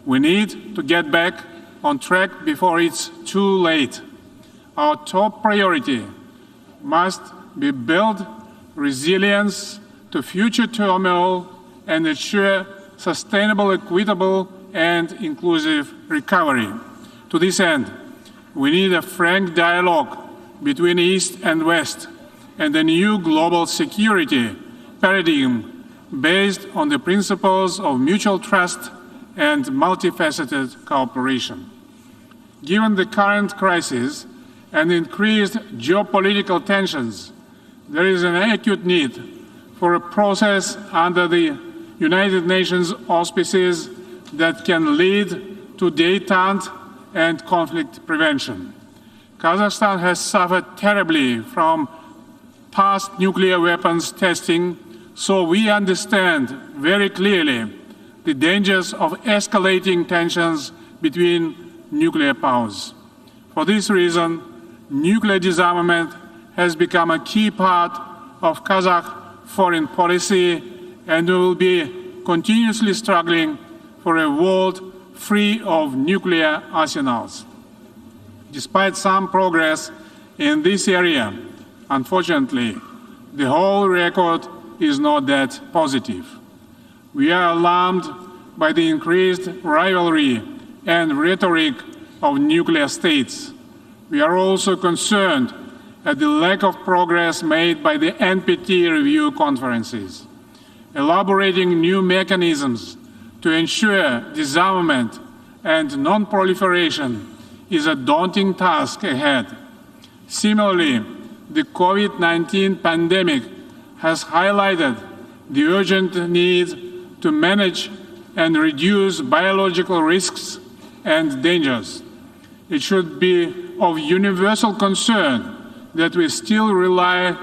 We need to get back on track before it's too late. Our top priority must be build resilience to future turmoil and ensure sustainable, equitable, and inclusive recovery. To this end, we need a frank dialogue between East and West and a new global security paradigm based on the principles of mutual trust and multifaceted cooperation. Given the current crisis and increased geopolitical tensions, there is an acute need for a process under the United Nations auspices that can lead to détente and conflict prevention. Kazakhstan has suffered terribly from past nuclear weapons testing, so we understand very clearly the dangers of escalating tensions between nuclear powers. For this reason, nuclear disarmament has become a key part of Kazakh foreign policy, and we will be continuously struggling for a world free of nuclear arsenals. Despite some progress in this area, unfortunately, the whole record is not that positive. We are alarmed by the increased rivalry and rhetoric of nuclear states. We are also concerned at the lack of progress made by the NPT review conferences. Elaborating new mechanisms to ensure disarmament and non-proliferation is a daunting task ahead. Similarly, the COVID-19 pandemic has highlighted the urgent need to manage and reduce biological risks and dangers. It should be of universal concern that we still rely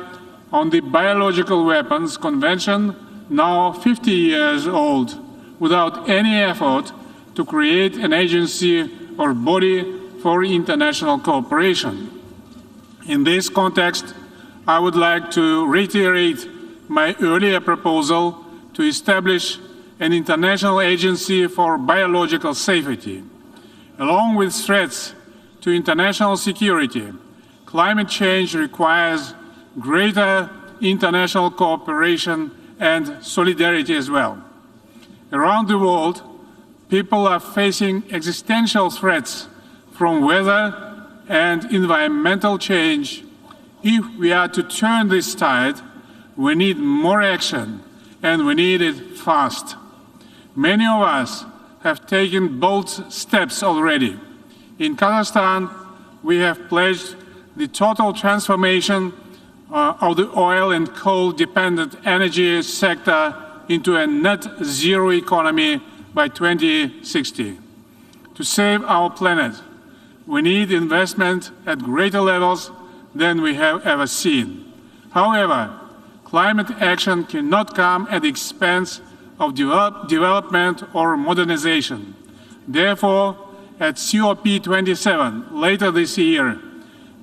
on the Biological Weapons Convention, now 50 years old, without any effort to create an agency or body for international cooperation. In this context, I would like to reiterate my earlier proposal to establish an international agency for biological safety. Along with threats to international security, climate change requires greater international cooperation and solidarity as well. Around the world, people are facing existential threats from weather and environmental change. If we are to turn this tide, we need more action, and we need it fast. Many of us have taken bold steps already. In Kazakhstan, we have pledged the total transformation of the oil and coal-dependent energy sector into a net zero economy by 2060. To save our planet, we need investment at greater levels than we have ever seen. However, climate action cannot come at the expense of development or modernization. Therefore, at COP27 later this year,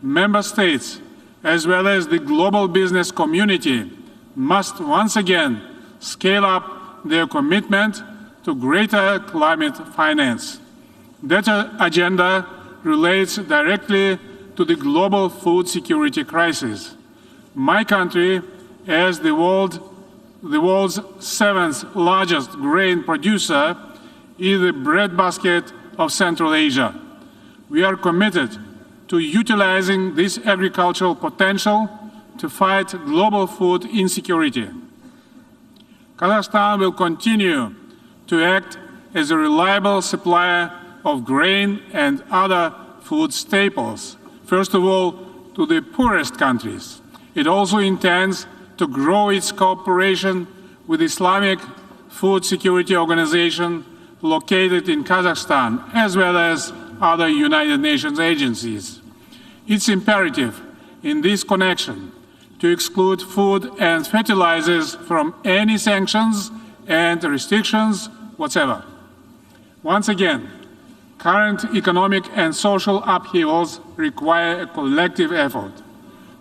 member states, as well as the global business community, must once again scale up their commitment to greater climate finance. That agenda relates directly to the global food security crisis. My country, as the world's seventh largest grain producer, is the breadbasket of Central Asia. We are committed to utilizing this agricultural potential to fight global food insecurity. Kazakhstan will continue to act as a reliable supplier of grain and other food staples, first of all to the poorest countries. It also intends to grow its cooperation with the Islamic Food Security Organization located in Kazakhstan, as well as other United Nations agencies. It's imperative in this connection to exclude food and fertilizers from any sanctions and restrictions whatsoever. Once again, current economic and social upheavals require a collective effort.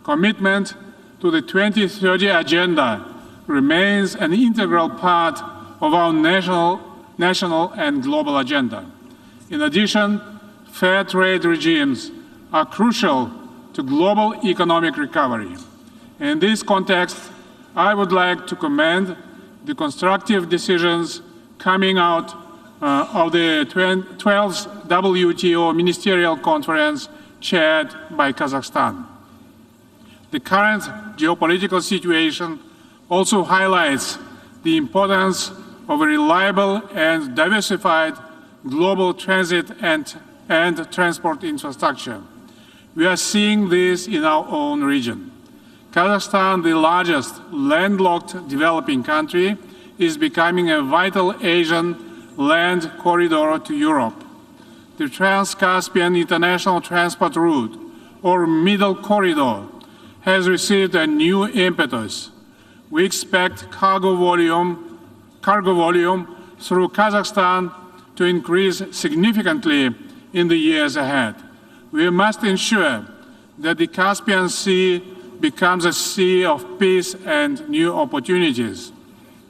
Commitment to the 2030 agenda remains an integral part of our national and global agenda. In addition, fair trade regimes are crucial to global economic recovery. In this context, I would like to commend the constructive decisions coming out of the 12th WTO Ministerial Conference chaired by Kazakhstan. The current geopolitical situation also highlights the importance of a reliable and diversified global transit and transport infrastructure. We are seeing this in our own region. Kazakhstan, the largest landlocked developing country, is becoming a vital Asian land corridor to Europe. The Trans-Caspian International Transport Route, or Middle Corridor, has received a new impetus. We expect cargo volume through Kazakhstan to increase significantly in the years ahead. We must ensure that the Caspian Sea becomes a sea of peace and new opportunities.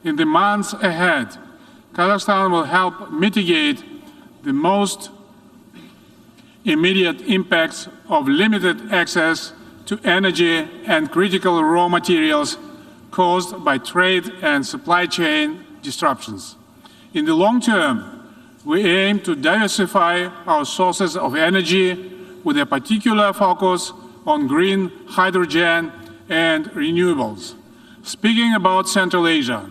In the months ahead, Kazakhstan will help mitigate the most immediate impacts of limited access to energy and critical raw materials caused by trade and supply chain disruptions. In the long term, we aim to diversify our sources of energy with a particular focus on green hydrogen and renewables. Speaking about Central Asia,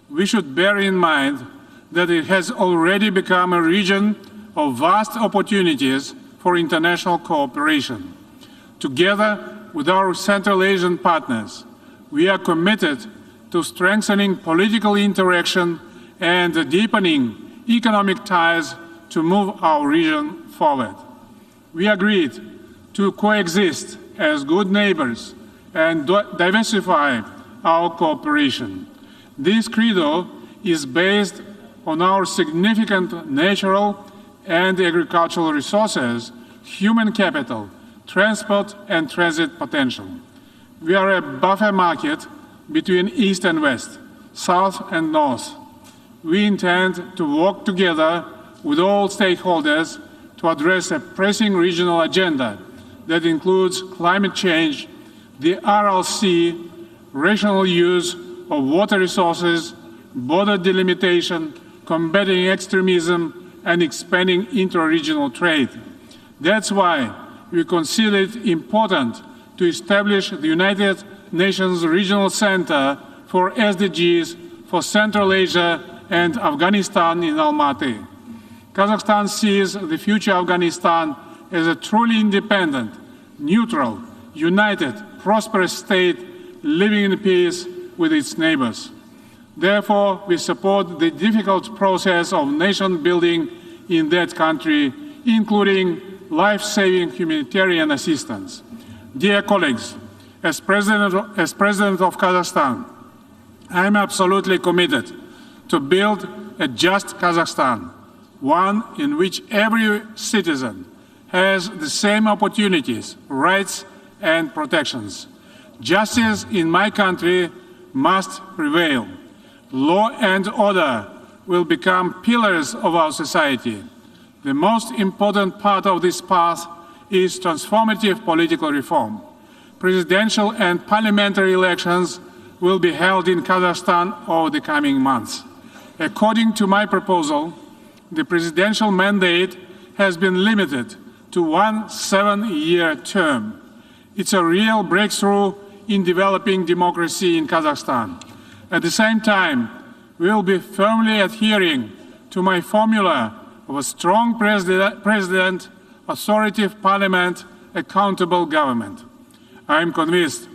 we should bear in mind that it has already become a region of vast opportunities for international cooperation. Together with our Central Asian partners, we are committed to strengthening political interaction and deepening economic ties to move our region forward. We agreed to coexist as good neighbors and diversify our cooperation. This credo is based on our significant natural and agricultural resources, human capital, transport and transit potential. We are a buffer market between East and West, South and North. We intend to work together with all stakeholders to address a pressing regional agenda that includes climate change, the Aral Sea, rational use of water resources, border delimitation, combating extremism, and expanding inter-regional trade. That's why we consider it important to establish the United Nations Regional Center for SDGs for Central Asia and Afghanistan in Almaty. Kazakhstan sees the future Afghanistan as a truly independent, neutral, united, prosperous state living in peace with its neighbors. Therefore, we support the difficult process of nation building in that country, including life-saving humanitarian assistance. Dear colleagues, as President of Kazakhstan, I am absolutely committed to build a just Kazakhstan, one in which every citizen has the same opportunities, rights, and protections. Justice in my country must prevail. Law and order will become pillars of our society. The most important part of this path is transformative political reform. Presidential and parliamentary elections will be held in Kazakhstan over the coming months. According to my proposal, the presidential mandate has been limited to 1 7-year term. It's a real breakthrough in developing democracy in Kazakhstan. At the same time, we will be firmly adhering to my formula of a strong president, authoritative parliament, accountable government. I am convinced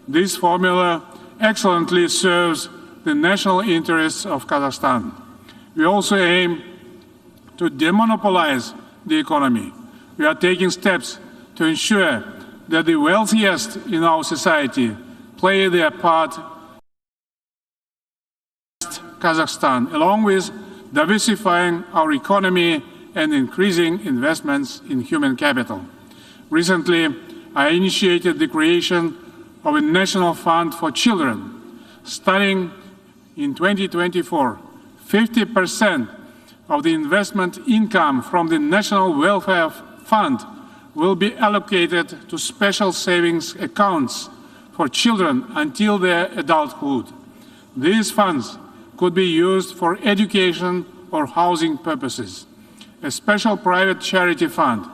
this formula excellently serves the national interests of Kazakhstan. We also aim to demonopolize the economy. We are taking steps to ensure that the wealthiest in our society play their part in Kazakhstan, along with diversifying our economy and increasing investments in human capital. Recently, I initiated the creation of a national fund for children. Starting in 2024, 50% of the investment income from the National Welfare Fund will be allocated to special savings accounts for children until their adulthood. These funds could be used for education or housing purposes. A special private charity fund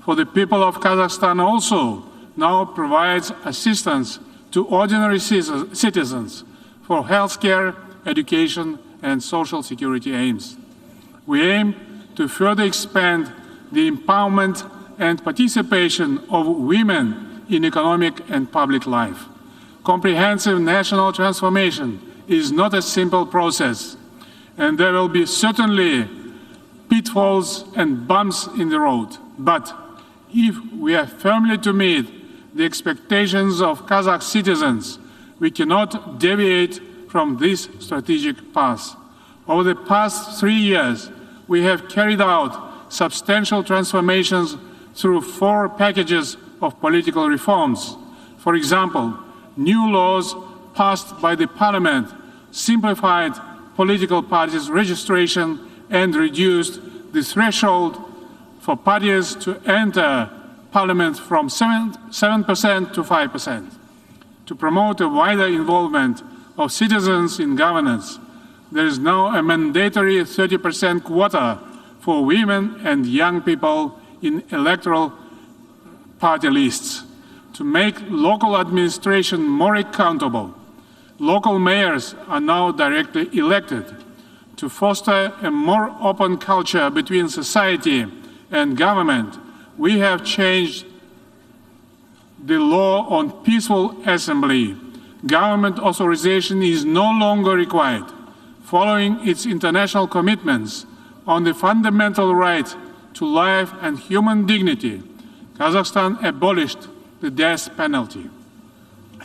for the people of Kazakhstan also now provides assistance to ordinary citizens for healthcare, education, and social security aims. We aim to further expand the empowerment and participation of women in economic and public life. Comprehensive national transformation is not a simple process, and there will be certainly pitfalls and bumps in the road. But if we are firmly to meet the expectations of Kazakh citizens, we cannot deviate from this strategic path. Over the past 3 years, we have carried out substantial transformations through 4 packages of political reforms. For example, new laws passed by the Parliament simplified political parties' registration and reduced the threshold for parties to enter Parliament from 7% to 5%. To promote a wider involvement of citizens in governance, there is now a mandatory 30% quota for women and young people in electoral party lists. To make local administration more accountable, local mayors are now directly elected. To foster a more open culture between society and government, we have changed the law on peaceful assembly. Government authorization is no longer required. Following its international commitments on the fundamental right to life and human dignity, Kazakhstan abolished the death penalty.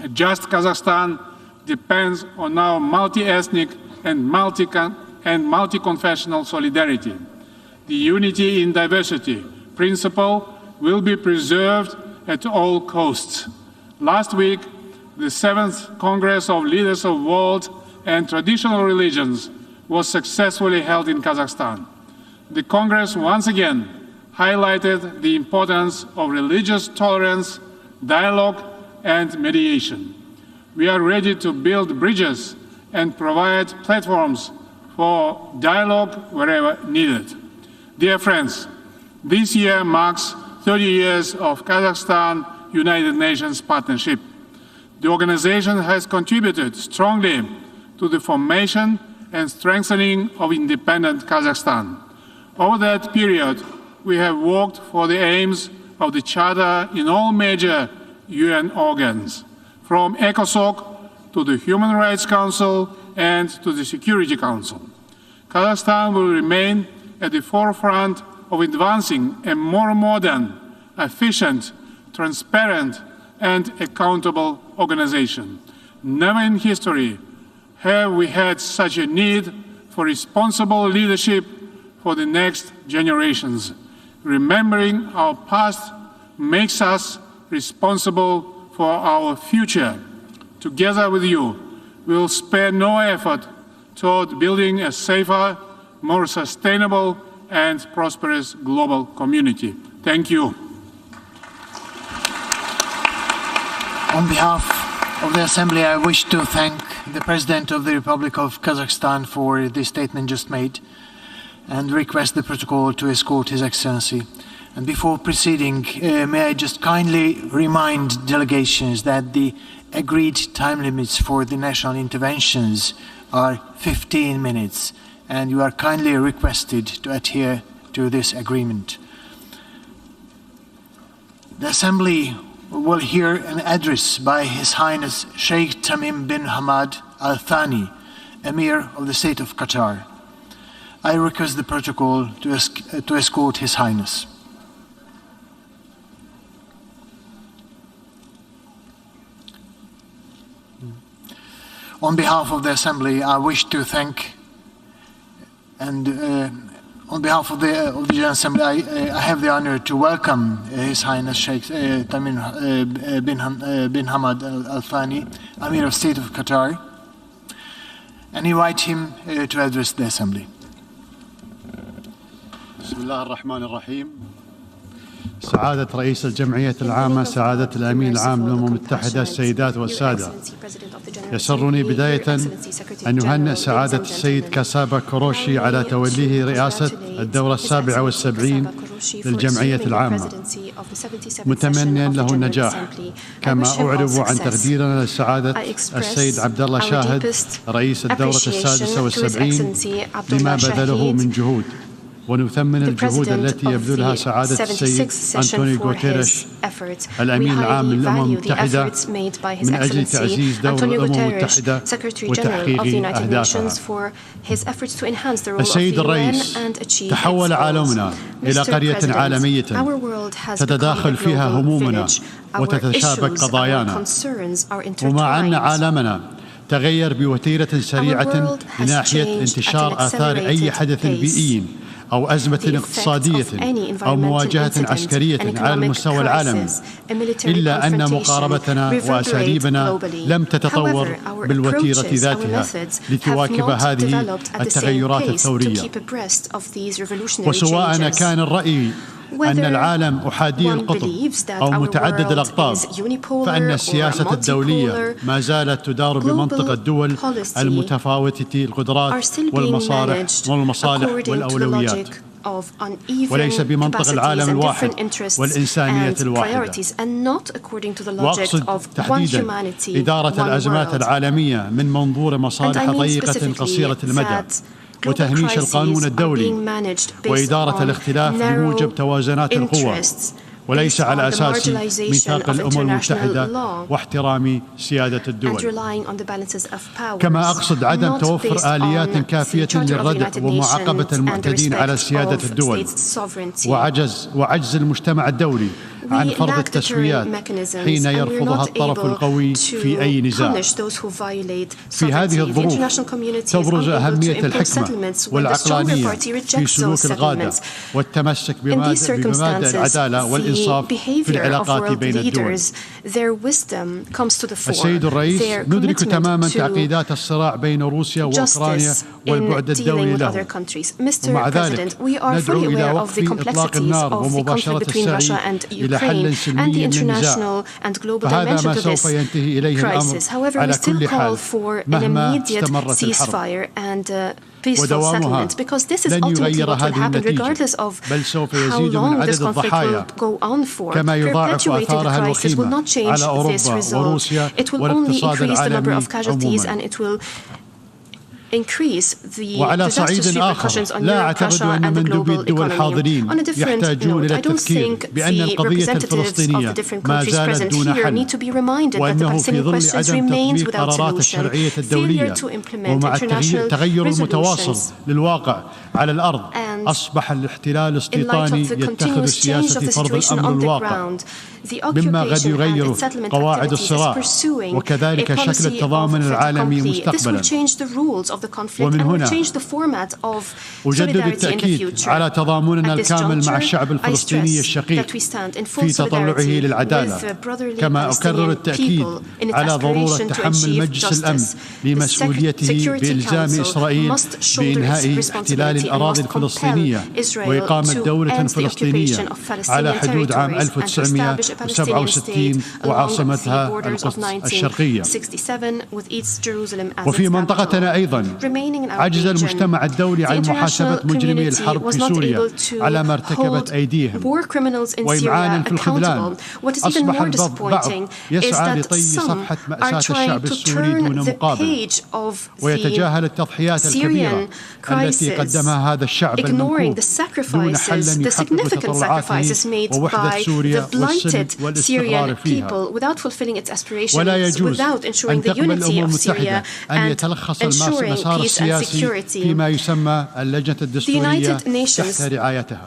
A just Kazakhstan depends on our multi-ethnic and multi-confessional solidarity. The unity in diversity principle will be preserved at all costs. Last week, the 7th Congress of Leaders of World and Traditional Religions was successfully held in Kazakhstan. The Congress once again highlighted the importance of religious tolerance, dialogue, and mediation. We are ready to build bridges and provide platforms for dialogue wherever needed. Dear friends, this year marks 30 years of Kazakhstan-United Nations partnership. The organization has contributed strongly to the formation and strengthening of independent Kazakhstan. Over that period, we have worked for the aims of the Charter in all major UN organs, from ECOSOC to the Human Rights Council and to the Security Council. Kazakhstan will remain at the forefront of advancing a more modern, efficient, transparent, and accountable organization. Never in history have we had such a need for responsible leadership for the next generations. Remembering our past makes us responsible for our future. Together with you, we will spare no effort toward building a safer, more sustainable, and prosperous global community. Thank you. On behalf of the Assembly, I wish to thank the President of the Republic of Kazakhstan for the statement just made and request the protocol to escort His Excellency. And before proceeding, may I just kindly remind delegations that the agreed time limits for the national interventions are 15 minutes, and you are kindly requested to adhere to this agreement. The Assembly will hear an address by His Highness Sheikh Tamim bin Hamad Al Thani, Emir of the State of Qatar. I request the protocol to escort His Highness. On behalf of the Assembly, I wish to thank, and on behalf of the General Assembly, I have the honor to welcome His Highness Sheikh Tamim bin Hamad Al Thani, Amir of State of Qatar, and invite him to address the Assembly. بسم الله الرحمن الرحيم. سعادة رئيس الجمعية العامة، سعادة الأمين العام للأمم المتحدة، السيدات والسادة، يسرني بداية أن يهنئ سعادة السيد كاسابا كروشي على توليه رئاسة الدورة 77 للجمعية العامة، متمنيا له النجاح. كما أعرب عن تقديرنا لسعادة السيد عبد الله شاهد رئيس الدورة 76 لما بذله من جهود، ونثمن الجهود التي يبذلها سعادة السيد أنطونيو غوتيريش الأمين العام للأمم المتحدة من أجل تعزيز دور الأمم المتحدة وتحقيق أهدافها. السيد الرئيس، تحول عالمنا إلى قرية عالمية تتداخل فيها همومنا وتتشابك قضايانا، ومع أن عالمنا تغير بوتيرة سريعة لناحية انتشار آثار أي حدث بيئي أو أزمة اقتصادية أو مواجهة عسكرية على المستوى العالمي، إلا أن مقاربتنا وأساليبنا لم تتطور بالوتيرة ذاتها لتواكب هذه التغيرات الثورية. وسواء كان الرأي أن العالم أحادي القطب أو متعدد الأقطاب، فإن السياسة الدولية ما زالت تدار بمنطق الدول المتفاوتة القدرات والمصالح والأولويات، وليس بمنطق العالم الواحد والإنسانية الواحدة. وأقصد تحديدا إدارة الأزمات العالمية من منظور مصالح ضيقة قصيرة المدى، وتهميش القانون الدولي، وإدارة الاختلاف بموجب توازنات القوى، وليس على أساس ميثاق الأمم المتحدة واحترام سيادة الدول. كما أقصد عدم توفر آليات كافية للردع ومعاقبة المعتدين على سيادة الدول، وعجز المجتمع الدولي عن فرض التسويات حين يرفضها الطرف القوي في أي نزاع. في هذه الظروف تبرز أهمية الحكمة والعقلانية في سلوك القادة والتمسك بمبادئ العدالة والإنصاف في العلاقات بين الدول. السيد الرئيس، ندرك تماما تعقيدات الصراع بين روسيا وأوكرانيا والبعد الدولي له، ومع ذلك ندعو إلى وقف إطلاق النار ومباشرة السعي إلى حل سلمي للنزاع، فهذا ما سوف ينتهي إليه الأمر على كل حال مهما استمرت الحرب. peaceful settlement, because this is ultimately what will happen regardless of how long this conflict will go on for. Perpetuating the crisis will not change this result. It will only increase the number of casualties, and it will increase the disastrous repercussions on Europe, Russia, and the global economy. On a different note, I don't think the representatives of the different countries present here need to be reminded that the Palestinian question remains without solution. Failure to implement international resolutions على الأرض أصبح الاحتلال الاستيطاني يتخذ السياسة في فرض الأمر الواقع مما قد يغير قواعد الصراع وكذلك شكل التضامن العالمي مستقبلا. ومن هنا أجدد التأكيد على تضامننا الكامل مع الشعب الفلسطيني الشقيق في تطلعه للعدالة، كما أكرر التأكيد على ضرورة تحمل مجلس الأمن لمسؤوليته بإلزام إسرائيل بإنهاء احتلال الأراضي الفلسطينية وإقامة دولة فلسطينية على حدود عام 1967 وعاصمتها القدس الشرقية. وفي منطقتنا أيضا عجز المجتمع الدولي عن محاسبة مجرمي الحرب في سوريا على ما ارتكبت أيديهم، وإمعانا في الخذلان أصبح البعض يسعى لطي صفحة مأساة الشعب السوري دون مقابل ويتجاهل التضحيات الكبيرة التي قدمها هذا الشعب المنكوب دون حل يحقق تطلعاته ووحدة سوريا والسلم والاستقرار فيها. ولا يجوز أن تقبل الأمم المتحدة أن يتلخص المسار السياسي فيما يسمى اللجنة الدستورية تحت رعايتها.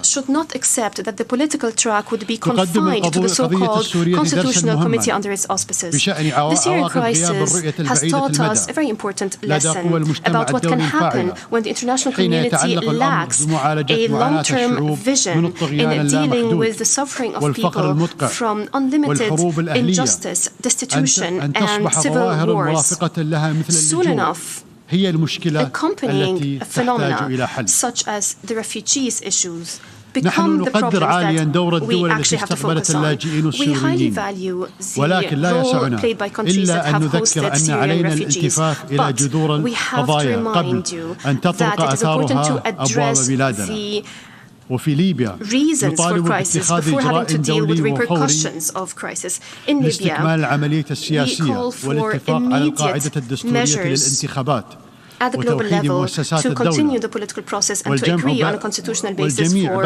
تقدم القضية السورية درسا مهما بشأن عواقب غياب الرؤية البعيدة المدى لدى قوى المجتمع الدولي الفاعلة حين يتعلق الأمر بمعالجة معاناة الشعوب من الطغيان اللامحدود والفقر المدقع والحروب الأهلية أن تصبح ظواهر مرافقة لها مثل اللجوء هي المشكلة التي تحتاج إلى حل. نحن نقدر عاليا دور الدول التي استقبلت اللاجئين السوريين، ولكن لا يسعنا إلا أن نذكر أن علينا الالتفاف إلى جذور القضايا قبل أن تطرق أثارها أبواب بلادنا. وفي ليبيا نطالب باتخاذ إجراء دولي وفوري لاستكمال العملية السياسية والاتفاق على القاعدة الدستورية للانتخابات at the global level to continue the political process and to agree on a constitutional basis for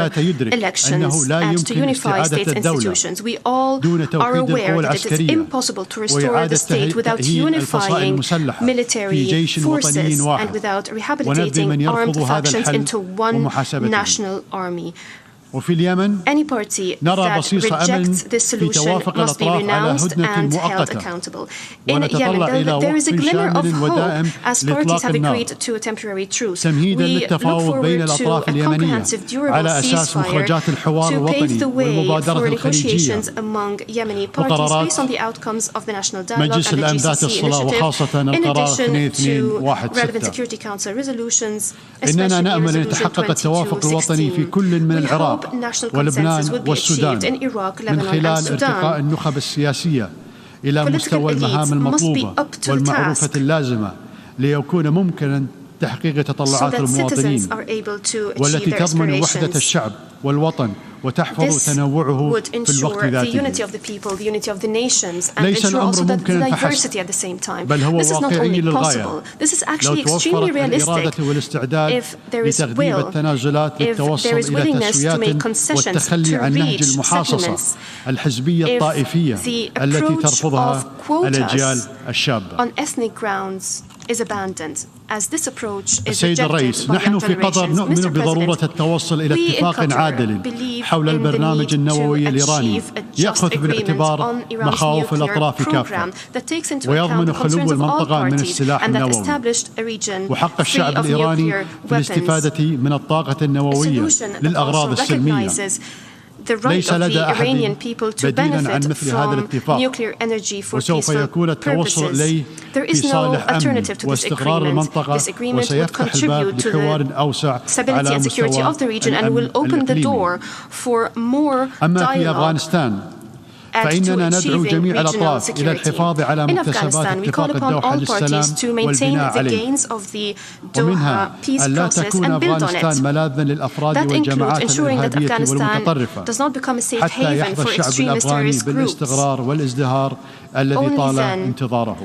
elections and to unify states' institutions. We all are aware that it is impossible to restore the state without unifying military forces and without rehabilitating armed factions into one national army. Any party that rejects this solution must be renounced and held accountable. In Yemen, there is a glimmer of hope as parties have agreed to a temporary truce. We look forward to a comprehensive, durable ceasefire to pave the way for negotiations among Yemeni parties based on the outcomes of the National Dialogue and the GCC initiative, in addition to relevant Security Council resolutions, especially Resolution 2262. ولبنان والسودان من خلال ارتقاء النخب السياسية إلى مستوى المهام المطلوبة والمعروفة اللازمة ليكون ممكنا تحقيق تطلعات المواطنين والتي تضمن وحدة الشعب والوطن وتحفظ تنوعه في الوقت ذاته. ليس الأمر ممكنا فحسب بل هو واقعي للغاية لو توفرت الإرادة والاستعداد لتغليب التنازلات للتوصل إلى تسويات والتخلي عن نهج المحاصصة الحزبية الطائفية التي ترفضها الأجيال الشابة. السيد الرئيس، نحن في قطر نؤمن بضرورة التوصل إلى اتفاق عادل حول البرنامج النووي الإيراني يأخذ بالاعتبار مخاوف الأطراف كافة ويضمن خلو المنطقة من السلاح النووي وحق الشعب الإيراني في الاستفادة من الطاقة النووية للأغراض السلمية. ليس لدى أحد بديلا عن مثل هذا الاتفاق وسوف يكون التوصل إليه في صالح أمن واستقرار المنطقة وسيفتح الباب لحوار أوسع على مستوى الإقليمي. أما في أفغانستان add to فإننا ندعو achieving جميع regional الأطراف إلى security. الحفاظ على In مكتسبات Afghanistan, we call اتفاق upon الدوحة all parties للسلام to maintain والبناء the عليه. gains of the Doha ومنها peace أن لا process تكون and build on أفغانستان it. ملاذا للأفراد That includes والجماعات ensuring that الإرهابية Afghanistan والمتطرفة does not become a safe حتى haven يحظى for الشعب extremist الأفغاني terrorist groups. بالاستقرار والازدهار الذي Only طال then انتظاره.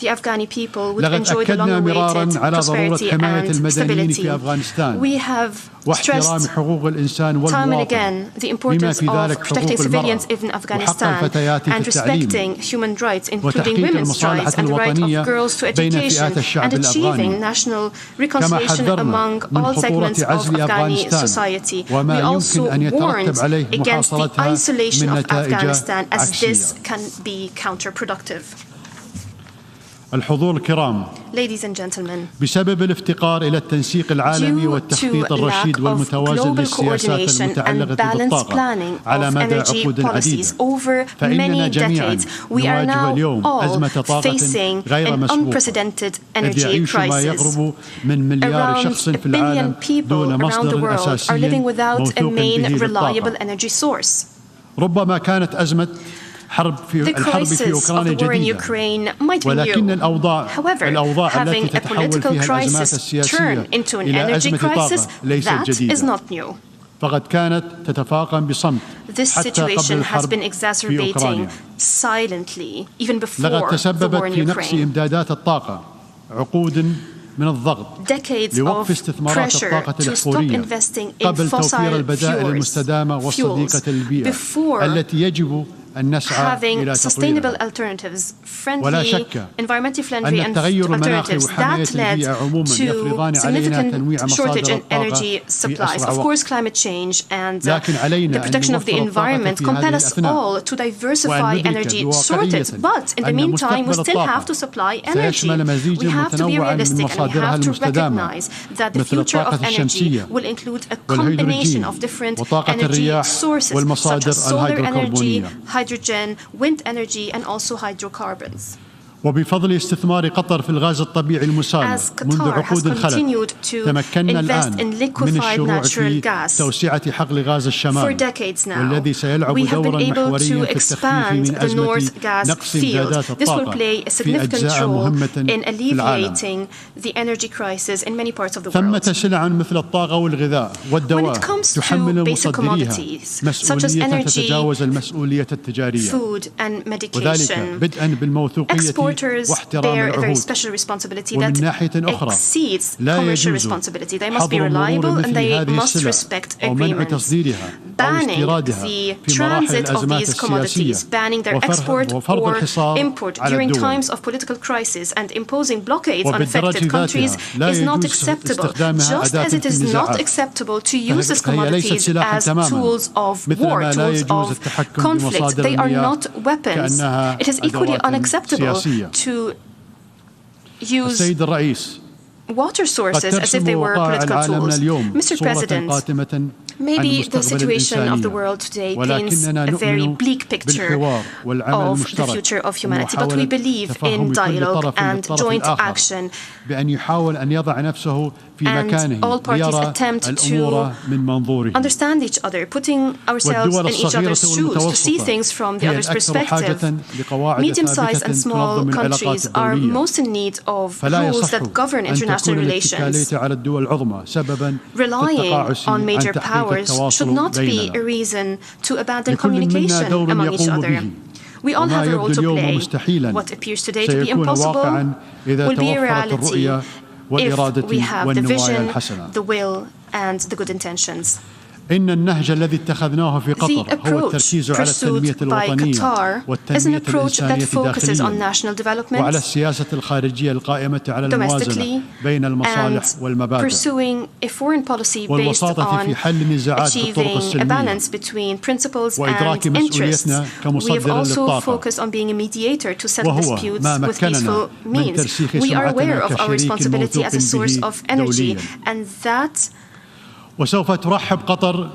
The Afghani people would لقد enjoy the أكدنا مرارا long-awaited على ضرورة prosperity حماية and المدنيين stability. في أفغانستان We have واحترام stressed حقوق الإنسان time and والمواطن again the بما importance في of ذلك protecting حقوق المرأة civilians in وحق Afghanistan الفتيات في and التعليم respecting human rights, including وتحقيق women's المصالحة rights and the right الوطنية of girls to بين education فئات الشعب and achieving الأفغاني. national كما reconciliation حذرنا among من all خطورة segments of عزل Afghani أفغانستان society. وما We also يمكن أن يترتب warned عليه against the محاصرتها isolation من of نتائج Afghanistan as عكسية. this can be counterproductive. الحضور الكرام، Ladies and gentlemen, بسبب الافتقار إلى التنسيق العالمي due والتخطيط to الرشيد lack of والمتوازن global للسياسات coordination and المتعلقة balanced بالطاقة planning على of مدى energy عقود policies عديدة، over فإننا many جميعا decades, we are نواجه now اليوم أزمة all طاقة facing غير an مسبوقة unprecedented الذي energy يعيش ما crisis. يقرب من مليار Around شخص a في العالم billion people دون around the مصدر world are أساسي living without a موثوق به main reliable للطاقة. energy source. ربما كانت أزمة The الحرب في crisis of أوكرانيا the war in جديدة، Ukraine might be ولكن new. الأوضاع However, التي having a تتحول political فيها الأزمات crisis السياسية turn into an إلى energy أزمة crisis, طاقة ليست that is جديدة، not new. فقد كانت تتفاقم بصمت This حتى قبل situation has الحرب been في exacerbating أوكرانيا. silently even before لقد the تسببت war in في نقص Ukraine. إمدادات الطاقة، عقود من الضغط Decades لوقف of استثمارات pressure الطاقة to stop الأحفورية investing in قبل توفير fossil البدائل fuels المستدامة والصديقة للبيئة before التي يجب أن نسعى having إلى sustainable تطويرها. alternatives, ولا friendly, شك environmentally friendly أن and التغير المناخي alternatives وحماية that led البيئة عموما to يفرضان علينا تنويع significant shortage مصادر in الطاقة energy في supplies. أسرع Of وقت. course, climate change and لكن the علينا أن protection of the نوفر الطاقة environment في compel هذه us الأثناء all to diversify وأن ندرك energy بواقعية sources. But in the أن meantime, we مستقبل still الطاقة have to supply energy. سيشمل مزيجا We have to be متنوعا من realistic and we مصادرها have to المستدامة recognize that the مثل future of الطاقة energy الشمسية will include a والهيدروجين combination of different وطاقة energy الرياح sources such والمصادر as solar energy, الهيدروكربونية. hydrogen, wind energy, and also hydrocarbons. وبفضل استثمار قطر في الغاز الطبيعي المسال As منذ Qatar has عقود الخلق continued to تمكنا invest الآن in من liquefied الشروع natural في gas توسعة حقل غاز for الشمال decades now. والذي سيلعب We have been دورا able محوريا to في التخفيف expand من the أزمة North gas نقص field. إمدادات This will الطاقة play a في significant أجزاء role مهمة in في العالم. alleviating the energy crisis in many parts of the ثمة world. سلع مثل الطاقة والغذاء When والدواء it comes to تحمل basic مصدريها commodities such as مسؤولية energy, تتجاوز المسؤولية التجارية، food, and وذلك medication. بدءا بالموثوقية Exporters واحترام bear a very العهود. special responsibility ومن that ناحية أخرى exceeds لا commercial يجوز responsibility. They must be حظر مرور reliable and مثل they هذه must السلع respect أو منع agreements. تصديرها أو Banning استيرادها the في مراحل transit of الأزمات these السياسية commodities, banning their export وفرض or الحصار import على during الدول. times of political crisis and imposing blockades on وبالدرجة affected countries ذاتها لا is not يجوز acceptable, استخدامها just أداة as it is في not النزاعات. acceptable to use these فهي ليست commodities سلاحا as تماما tools of مثل war, ما لا tools يجوز of التحكم conflict. بمصادر They are المياه not weapons. كأنها It is equally أدوات unacceptable سياسية. to use السيد الرئيس، water sources قد as if they ترسم were وقائع political العالمنا tools. اليوم Mr. صورة President, قاتمة maybe عن the مستقبل situation of the الإنسانية، world today paints ولكننا a very نؤمن bleak picture بالحوار والعمل of the المشترك future of humanity, but we ومحاولة believe تفهم in كل dialogue طرف and للطرف joint الآخر action. بأن يحاول أن يضع نفسه في And مكانه all parties ليرى attempt الأمور to من منظوره. understand each other, putting ourselves والدول in each الصغيرة other's shoes to see والمتوسطة things from the هي other's الأكثر حاجة perspective. لقواعد Medium-sized ثابتة and small تنظم العلاقات countries are الدولية. most in need of فلا rules يصح that govern أن international تكون relations. الاتكالية على الدول العظمى سببا Relying للتقاعس on عن major تحقيق powers should التواصل not be a بيننا. reason to abandon لكل منا communication دور among each يقوم other. به. We all وما have a role يبدو to اليوم play. مستحيلا What appears today to be سيكون impossible واقعا إذا will be a توفرت reality الرؤية if والإرادة we have the والنوايا vision, الحسنة. the will, and the good intentions. إن النهج الذي اتخذناه في The قطر هو approach التركيز على التنمية pursued by الوطنية Qatar is an والتنمية approach that الإنسانية focuses on داخليا national development وعلى السياسة الخارجية القائمة على الموازنة بين المصالح and والمبادئ pursuing a foreign policy based والوساطة on في حل النزاعات بالطرق achieving a السلمية balance between principles وإدراك and interests. مسؤوليتنا We have كمصدر also للطاقة focused on being a mediator to settle وهو disputes ما with مكننا peaceful من means. ترسيخ We are سمعتنا aware of our كشريك responsibility موثوق as a source به of energy, دوليا. and that وسوف ترحب قطر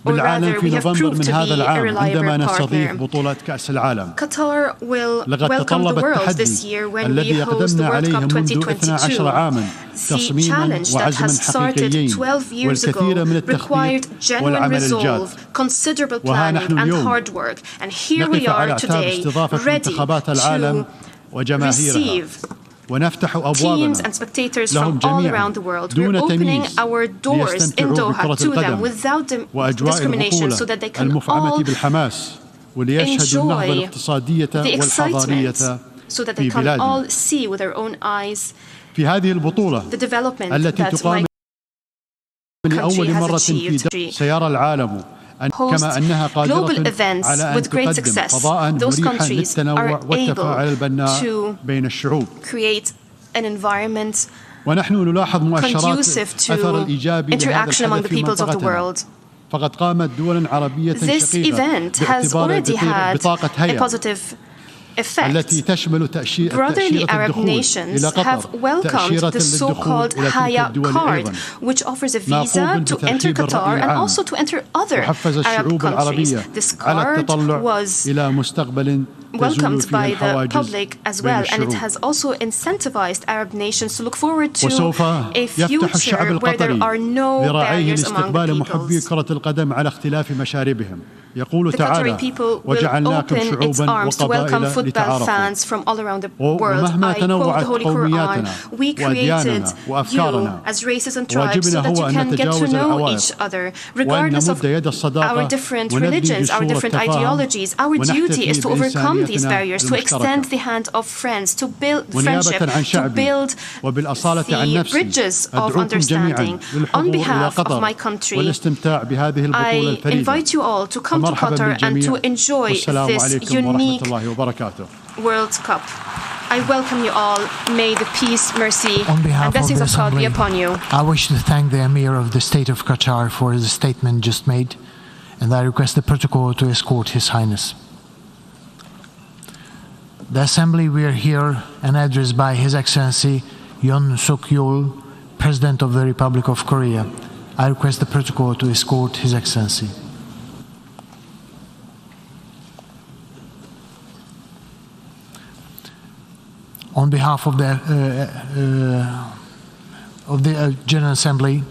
or بالعالم rather في we have نوفمبر proved من to هذا be a العام عندما reliable نستضيف partner. بطولة كأس العالم. Qatar will لقد welcome the تطلب world this التحدي year when we الذي host the أقدمنا World عليه Cup منذ 12 2022. عاما The تصميما challenge that وعزما has started حقيقيين 12 years ago والكثير من required التخطيط genuine والعمل الجاد. resolve, considerable وها planning نحن and اليوم hard work. And here we نقف على are أعتاب today استضافة ready منتخبات العالم to وجماهيرها receive ونفتح teams أبوابنا and spectators لهم from all جميعا around the world. We're دون opening تمييز our doors in ليستمتعوا Doha بكرة to them القدم without وأجواء discrimination so البطولة that they can المفعمة all بالحماس وليشهدوا النهضة enjoy الاقتصادية the والحضارية excitement so that في they can بلادنا. all see with their own eyes في هذه البطولة the development التي that my تقام لأول country has مرة achieved. في سيرى العالم Host كما أنها global قادرة events على أن with great تقدم success. فضاء Those مريحا countries للتنوع are والتفاعل able البناء to بين الشعوب. create an environment ونحن نلاحظ مؤشرات conducive to أثر الإيجابي لهذا interaction among الحدث the في peoples of the منطقتنا. world. فقد قامت دول عربية This شقيقة event has باعتبار already had بطاقة a هيئة positive effect. التي تشمل تأشيرة Brotherly Arab الدخول nations إلى have قطر welcomed تأشيرة the للدخول so-called إلى تلك Haya الدول card, أيضا which offers a ما visa قوم to enter بترحيب Qatar الرأي and العام also to enter other وحفز Arab الشعوب countries. العربية This على card التطلع was إلى مستقبل تزول welcomed فيه by the الحواجز public as بين well, and it الشعوب. has also incentivized Arab nations to look forward to وسوف a يفتح الشعب future where there القطري are no ذراعيه barriers among the لاستقبال محبي peoples. كرة القدم على اختلاف مشاربهم. يقول The Qatari تعالى people will وجعلناكم open its شعوبا arms to welcome وقبائل football لتعارفوا. fans from all around the world. ومهما I quote تنوعت the Holy Quran. قومياتنا We created وأدياننا you وأفكارنا as races and tribes so واجبنا that هو you أن can get to نتجاوز know العوائق each other, وأن regardless of نمد يد our الصداقة different وندي religions, our جسور different التفاهم ideologies. Our duty is to ونحتفي overcome these بإنسانيتنا barriers, to extend المشتركة. the hand of friends, to build ونيابة friendship, عن to شعبي build وبالأصالة عن the نفسي bridges of أدعوكم جميعا understanding. On للحضور إلى behalf of قطر my country, والاستمتاع بهذه البطولة I الفريدة. invite you all to come to فمرحبا Qatar and بالجميع to enjoy والسلام this عليكم ورحمة unique الله وبركاته. World Cup. I welcome you all. May the peace, mercy, On behalf and blessings of of the God be Assembly, upon you. I wish to thank the Emir of the State of Qatar for the statement just made, and I request the protocol to escort His Highness. The Assembly will hear an address by His Excellency Yoon Suk-yeol, President of the Republic of Korea. I request the protocol to escort His Excellency. On behalf of the General Assembly,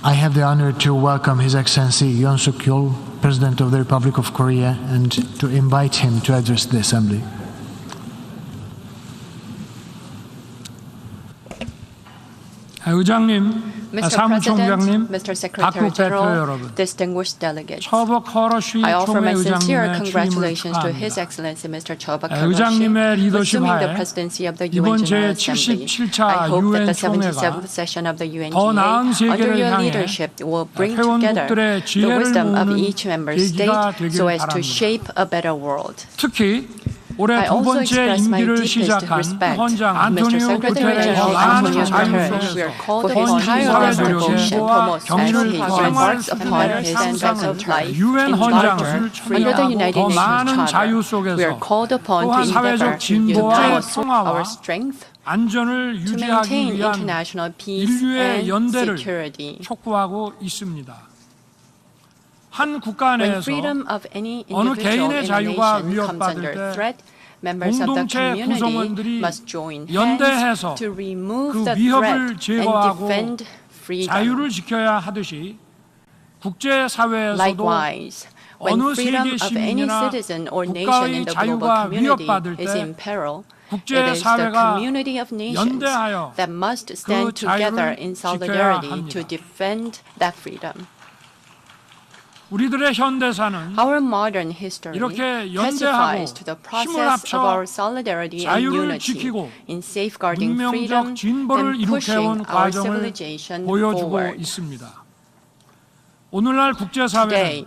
I have the honor to welcome His Excellency Yoon Suk-yeol, President of the Republic of Korea, and to invite him to address the Assembly. 의장님, Mr. 사무총장님, President, Mr. 각국 Secretary 대표 General, 여러분, distinguished delegates. 처벅 허러쉬 I offer my sincere 총회의장님의 취임을 congratulations to His 축하합니다. Excellency Mr. Chobak 의장님의 Hiroshi, 리더십 assuming the 하에 presidency of the UN 이번 General Assembly. 제77차 I hope that the 유엔총회가 77th session of the 더 나은 UNGA, under 세계를 your 향해 leadership, will bring together 회원국들의 the 지혜를 wisdom of 모으는 each member 계기가 state 되길 so as to 바랍니다. shape a better world. 특히 올해 I 두 also 번째 express my 임기를 deepest 시작한 respect, 헌장 Mr. 안토니오 Secretary 구테레스 General 많은 Antonio 자유 Guterres. We are called 속에서 upon 헌신 tireless 사회적 devotion, 진보와 promotes 경륜을 national progress, 생활 embarks upon 수준의 his standards of 상상을 life 유엔 in 헌장을 Charter. Under the 참여하고 United 더 Nations 많은 자유 Charter, we are 속에서 called upon to 또한 endeavor 사회적 to 진보와 unite 평화와 our strength 안전을 to 유지하기 maintain 위한 international peace 인류의 and 연대를 security. 촉구하고 있습니다. 한 국가 When 내에서 freedom of any 어느 individual 개인의 in a 자유가 nation comes under 위협받을 때 threat, members of the 공동체 community 구성원들이 must join 연대해서 hands to remove 그 the 위협을 threat and 제거하고 defend freedom. 자유를 지켜야 하듯이 국제사회에서도 Likewise, when 어느 freedom 세계 of any 시민이나 citizen or nation in 국가의 the global 자유가 community 위협받을 is 때 in peril, it is the 국제사회가 community of nations 연대하여 that must 그 stand together 자유를 in 지켜야 solidarity 합니다. to defend that freedom. 우리들의 현대사는 Our modern history 이렇게 testifies to the 힘을 process of 합쳐 our solidarity and 자유를 unity 지키고 in safeguarding freedom 문명적 진보를 and pushing 이룩해온 our 과정을 civilization 보여주고 forward. 있습니다. 오늘날 국제사회는 Today,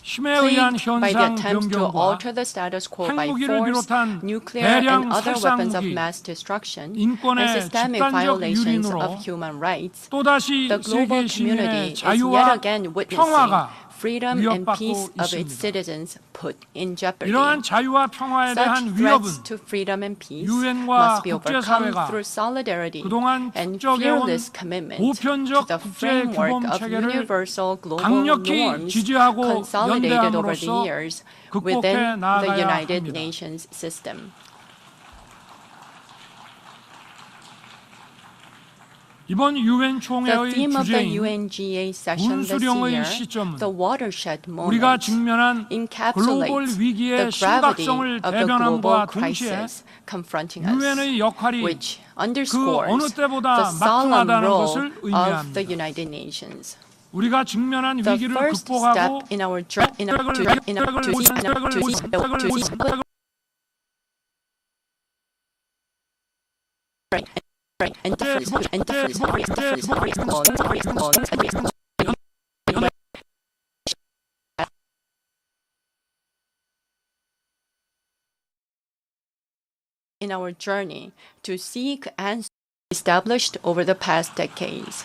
힘에 의한 plagued by the 현상 attempts to 변경과 alter the status quo by 핵무기를 force, 비롯한 nuclear 대량 and other weapons of 살상무기, mass destruction, and 인권의 systemic 집단적 violations 유린으로 of human rights, 또다시 the global 세계 community 시민의 is yet 자유와 again 평화가 witnessing freedom and 위협받고 peace of its 있습니다. citizens put in jeopardy. 이러한 자유와 평화에 대한 Such 위협은 threats to freedom and peace 유엔과 must be overcome 국제사회가 through solidarity 그동안 and 축적해온 fearless commitment to 보편적 the 국제 framework 규범 of 체계를 universal global 강력히 norms 지지하고 consolidated over the 연대함으로써 years 극복해 within the 나아가야 United 합니다. Nations system. 이번 유엔 The 총회의 theme of the 주제인 UNGA session this 분수령의 year, 시점은 the watershed 우리가 moment, 직면한 글로벌 encapsulates 위기의 the gravity 심각성을 of the 대변함과 global 동시에 crisis confronting us, 유엔의 역할이 which 그 어느 underscores 때보다 the solemn 막중하다는 role 것을 of the 의미합니다. United Nations. 우리가 직면한 The 위기를 first 극복하고 step in our journey to seek answers established over the past decades.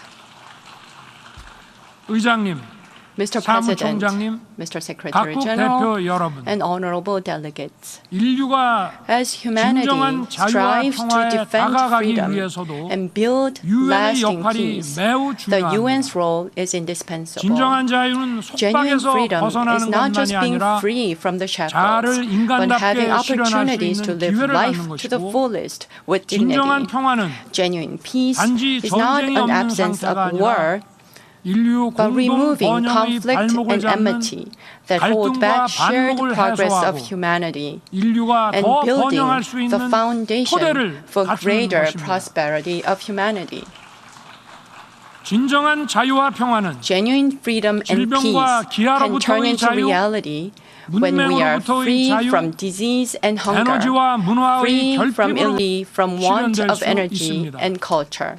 의장님, Mr. President, 사무총장님, Mr. Secretary 각국 General, 대표 여러분, and honorable delegates. 인류가 As humanity 진정한 자유와 strives to 평화에 defend 다가가기 freedom 위해서도 and build 유엔의 lasting 역할이 peace, 매우 the 중요합니다. UN's role is indispensable. 진정한 자유는 Genuine 속박에서 freedom is 벗어나는 not just 것만이 being 아니라 free from the shackles, 자아를 but 인간답게 having 실현할 수 opportunities to 있는 live 기회를 life 갖는 to the 것이고 fullest with 진정한 dignity. 평화는 Genuine peace 단지 is not 전쟁이 an 없는 absence 상태가 of war, 아니라 인류 but 공동 removing 번영의 conflict 발목을 and 잡는 enmity that hold 갈등과 back shared 반목을 progress of 해소하고 humanity 인류가 and 더 building 번영할 수 the 있는 foundation 토대를 for 갖추는 greater 것입니다. prosperity of humanity. 진정한 자유와 평화는 Genuine freedom and peace 질병과 can turn 기아로부터의 into 자유, reality when we are 문맹으로부터의 free 자유, from disease and hunger, 에너지와 문화의 free from 결핍으로 illness, from want 실현될 of 수 energy 있습니다. and culture.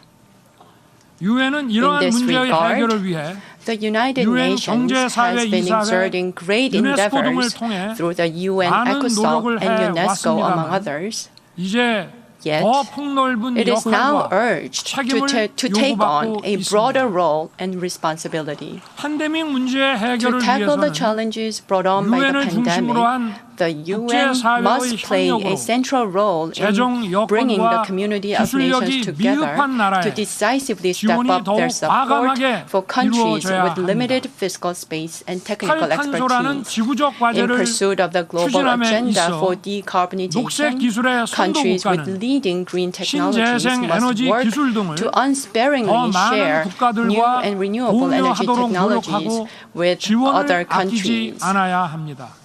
유엔은 이러한 this 문제의 regard, 해결을 위해 The United 유엔 Nations 경제사회 has been 이사회, exerting great 유네스코 등을 endeavors 통해 through the UN 많은 ECOSOC 노력을 and UNESCO, among 해왔습니다만 others. 이제 Yet, 더 폭넓은 it is now 역할과 urged 책임을 to take on 요구받고 a broader 있습니다. role and responsibility. 팬데믹 문제의 To 해결을 tackle the 위해서는 challenges brought on by the 유엔을 중심으로 pandemic, 한 the UN 국제사회의 must play 협력으로 a central role 재정 in bringing the 여건과 community of nations 기술력이 together 미흡한 나라에 to decisively step 지원이 up their 더욱 support 과감하게 for countries 이루어져야 with limited 합니다. fiscal space and technical 탈탄소라는 expertise. 지구적 In 과제를 pursuit of the global 추진함에 agenda 있어 for 녹색 decarbonization, 기술의 countries with 선도국가는 leading green technologies 신재생 must 에너지 work 기술 등을 to 더 unsparingly 많은 share new 국가들과 and renewable energy 공유하도록 technologies 노력하고 with other 지원을 아끼지 countries. 않아야 합니다.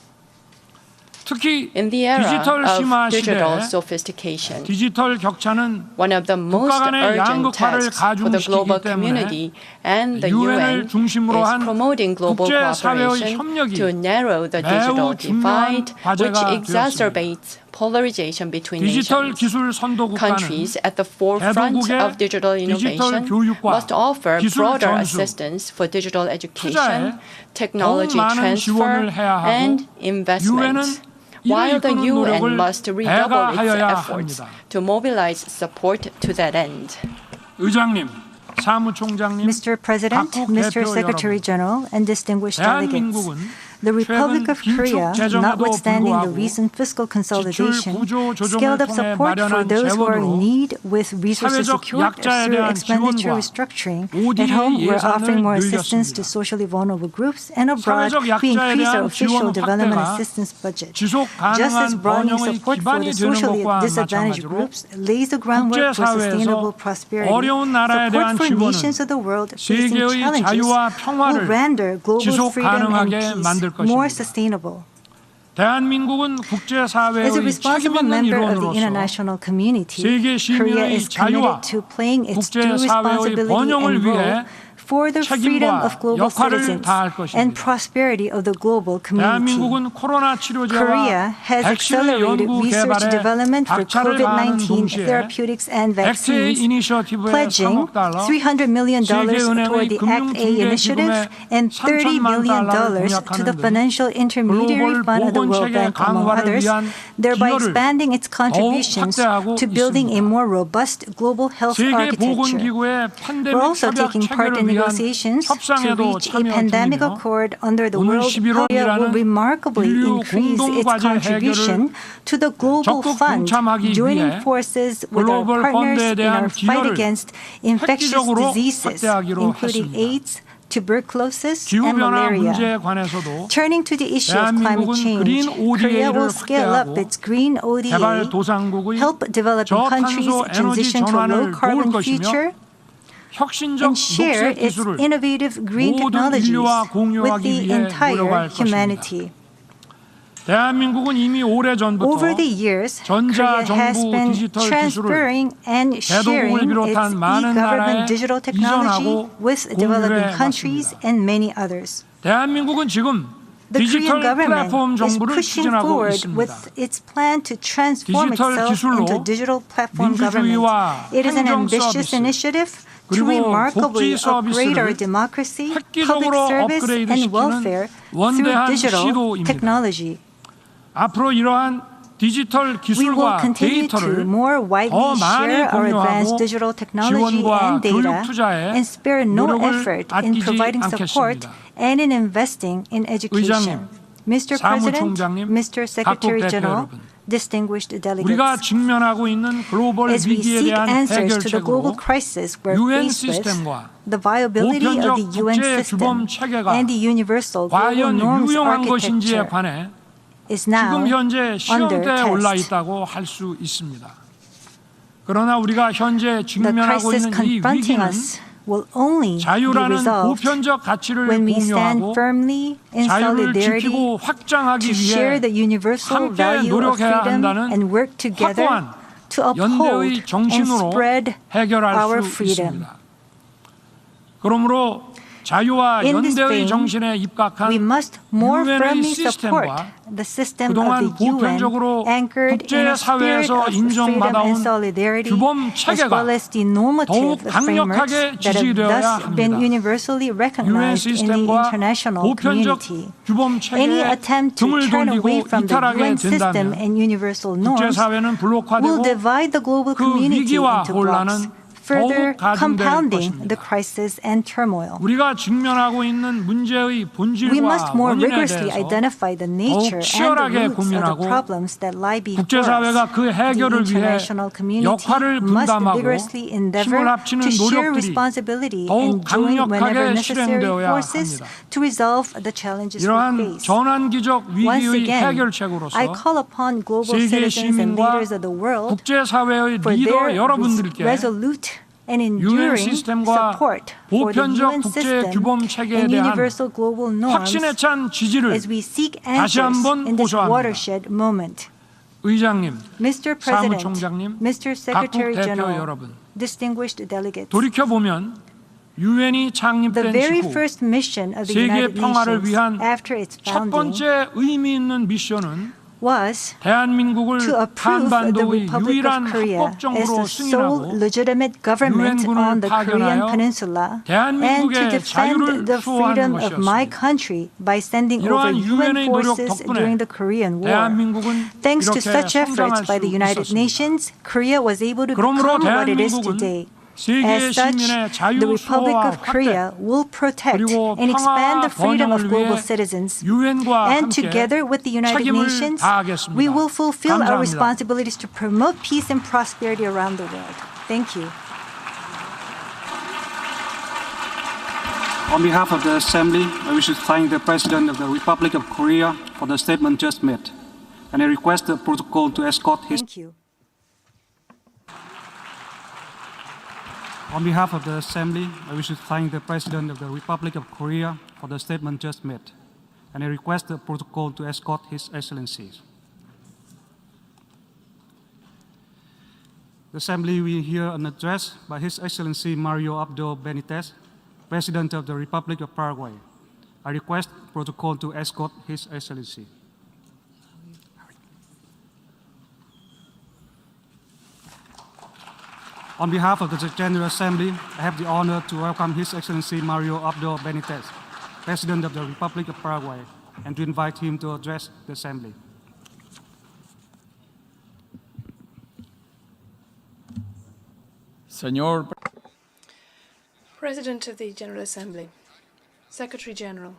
특히 In the era 디지털 심화 of digital 시대에 sophistication, 디지털 격차는 one of the most 국가 간의 urgent 양극화를 tasks for the 가중시키기 global 때문에 community and the 유엔을 UN 중심으로 is 한 promoting global 국제사회의 cooperation 협력이 to narrow the digital 매우 중요한 divide, which 과제가 exacerbates polarization between 디지털 nations. 기술 선도국가는 Countries at the forefront 대도국의 of digital 디지털 innovation 교육과 must offer 기술 broader 전수, assistance for digital 투자에 education, technology 더욱 많은 transfer, 지원을 해야 하고 and 유엔은 investments. 이를 While the 이끄는 UN 노력을 must redouble its 애가하여야 efforts 합니다. to mobilize support to that end. 의장님, 사무총장님, Mr. President, 각국 Mr. 대표 Secretary 여러분, General, and distinguished delegates, 대한민국은 the Republic of 최근 Korea, 긴축 재정에도 notwithstanding the 불구하고 recent fiscal consolidation, 구조 조정을 scaled up 통해 support for 마련한 those who are in 재원으로 need with resources 사회적 secured 약자에 through 대한 expenditure 지원과 restructuring. ODA At home, we're 예산을 offering more assistance 늘렸습니다. to socially vulnerable groups, and abroad, 사회적 we 약자에 increased 대한 our official 지원 development 확대가 assistance budget. 지속 Just as 가능한 broadening 번영의 support for 기반이 the 되는 socially 것과 disadvantaged 마찬가지로 groups lays the groundwork for sustainable 국제사회에서 prosperity. 어려운 나라에 대한 Support for 지원은 nations of the world facing 세계의 challenges 자유와 will 평화를 render global 지속 freedom and 가능하게 peace 만들 more 것입니다. sustainable. 대한민국은 As a 국제사회의 책임 responsible 있는 member of the 일원으로서 international community, 세계 Korea 시민의 is 자유와 committed to playing its due 국제사회의 responsibility 번영을 and role 위해 for the freedom 책임과 of global 역할을 citizens 다할 것입니다. and prosperity of the global community. 대한민국은 코로나 Korea 치료제와 has 백신의 accelerated 연구 research 개발에 development for 박차를 가하는 COVID-19 동시에 therapeutics and 액트의 vaccines, 이니셔티브에 pledging 3억 달러, $300 million toward 세계은행의 the Act A initiative 금융중개기금에 and $30 million to the Financial Intermediary Fund of the World Bank, among others, thereby expanding its contributions to building a more robust global health architecture. 세계보건기구의 We're 팬데믹 also 협약 taking part 체결을 in negotiations to 협상에도 reach a 참여 pandemic 중이며 accord under the 오늘 World 11월 Korea will 일하는 remarkably 인류 increase its 공동과제 contribution to the global 적극 fund, 동참하기 joining 위해 forces with our 글로벌 partners 펀드에 in 대한 our fight 기여를 against infectious 획기적으로 diseases, 확대하기로 including 했습니다. AIDS, tuberculosis, and 기후변화 malaria. 문제에 관해서도 Turning to the issue of climate 대한민국은 change, 그린 Korea ODA를 will scale up 확대하고 its green ODA, 개발도상국의 help developing countries 저탄소 에너지 transition to a 전환을 low-carbon 도울 것이며 future, 혁신적 and share 녹색 its 기술을 innovative green 모든 technologies 인류와 with 공유하기 the 위해 entire 노력할 것입니다. humanity. 대한민국은 이미 오래전부터 Over the years, Korea has 전자정부 been 디지털 기술을 transferring and sharing 대도국을 its 비롯한 많은 나라에 e-government digital technology 이전하고 with developing 공유해 countries 왔습니다. and many others. 대한민국은 지금 The 디지털 Korean government 플랫폼 is 정부를 pushing 추진하고 forward 있습니다. with its plan to transform 디지털 itself 기술로 into a digital platform government. 민주주의와 It is an 행정 ambitious 서비스, initiative to 그리고 remarkably 복지 upgrade our 서비스를 democracy, public 획기적으로 service, and 업그레이드시키는 welfare through 원대한 digital 시도입니다. technology. 앞으로 이러한 디지털 We will 기술과 continue to 데이터를 more widely 더 많이 share our advanced 공유하고 digital technology 지원과 and 교육 data 투자에 and spare no 노력을 effort in 아끼지 providing support 않겠습니다. and in investing in education. 의장님, Mr. President, 사무총장님, Mr. Secretary 각국 대표 General, 여러분, distinguished 우리가 delegates, 직면하고 있는 글로벌 as we 위기에 seek 대한 answers to the global 해결책으로 crisis we're 유엔 faced with, 시스템과 the viability of the 보편적 UN 국제 system 규범 체계가 and the universal global 과연 norms 유용한 것인지에 architecture 관해 is now 지금 현재 under 시험대에 올라 test. 있다고 할 수 있습니다. 그러나 우리가 현재 The 직면하고 crisis 있는 이 confronting 위기는 us will only be 자유라는 resolved 보편적 가치를 when we stand 공유하고 firmly in 자유를 solidarity 지키고 확장하기 to share 위해 the universal 함께 value of 노력해야 freedom 한다는 and work together 확고한 to uphold 연대의 and 정신으로 spread 해결할 our 수 freedom. 있습니다. 그러므로 자유와 In this 연대의 vein, 정신에 입각한 we must more 유엔의 firmly support 시스템과 the system of 그동안 the UN 보편적으로 anchored in a spirit 국제사회에서 of freedom 인정받아온 and solidarity, 규범 as 체계가 well as the normative 더욱 frameworks 강력하게 that have 지지되어야 thus been 합니다. universally 유엔 recognized in the 시스템과 international 보편적 community. 규범 Any 체계에 attempt to 등을 turn away 돌리고 from the 이탈하게 UN system 된다면 and universal norms 국제사회는 will 블록화되고 divide the global 그 community 위기와 into blocks, 혼란은 further 더욱 가중될 compounding 것입니다. the crisis and turmoil. 우리가 직면하고 있는 문제의 We 본질과 must more 원인에 rigorously 대해서 identify the nature and 치열하게 the roots of 고민하고 the problems that lie before us. 국제사회가 그 The 해결을 위해 international community 역할을 must 분담하고 vigorously 힘을 endeavor 합치는 to share 노력들이 responsibility 더욱 and join whenever 강력하게 necessary 실행되어야 forces 합니다. to resolve the challenges we 이러한 face. 전환기적 Once 위기의 again, 해결책으로서 I call upon global 세계 citizens and 시민과 leaders of the world 국제사회의 for 리더 their 여러분들께 resolute and 유엔 enduring 시스템과 support for the 보편적 UN 국제 system 규범 체계에 and 대한 universal global norms 확신에 찬 지지를 as we seek 다시 answers 한번 in this 호소합니다. watershed moment. 의장님, Mr. President, 사무총장님, Mr. Secretary 각국 대표 General, 여러분, distinguished delegates, 돌이켜보면 유엔이 the 창립된 very 직후 first mission of the 세계 United 평화를 Nations 위한 after its 첫 founding 번째 의미 있는 미션은 was 대한민국을 to approve the 한반도의 Republic 유일한 of Korea as 합법정부로 the sole 승인하고 legitimate government 유엔군을 on the Korean 파견하여 Peninsula and to 대한민국의 defend the freedom 자유를 of my 수호하는 country by sending over 이러한 UN 유엔의 노력 forces 덕분에 during the Korean War. 대한민국은 Thanks to 이렇게 such efforts 성장할 by the 수 United 있었습니다. Nations, Korea was able to 그러므로 become what it is 대한민국은 today. 세계 As such, 시민의 the 자유 Republic 수호와 of Korea 확대 will protect 그리고 and expand the freedom of 평화와 global 번영을 citizens. 유엔과 And 함께 together with the United 책임을 Nations, 다하겠습니다. we will fulfill 감사합니다. our responsibilities to promote peace and prosperity around the world. Thank you. On behalf of the Assembly, I wish to thank the President of the Republic of Korea for the statement just made, and I request the protocol to escort his. Thank you. On behalf of the Assembly, I wish to thank the President of the Republic of Korea for the statement just made, and I request the protocol to escort His Excellencies. The Assembly will hear an address by His Excellency Mario Abdo Benitez, President of the Republic of Paraguay. I request protocol to escort His Excellency. On behalf of the General Assembly, I have the honor to welcome His Excellency Mario Abdo Benitez, President of the Republic of Paraguay, and to invite him to address the Assembly. President of the General Assembly, Secretary General,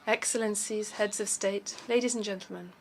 Excellencies, Heads of State, ladies and gentlemen,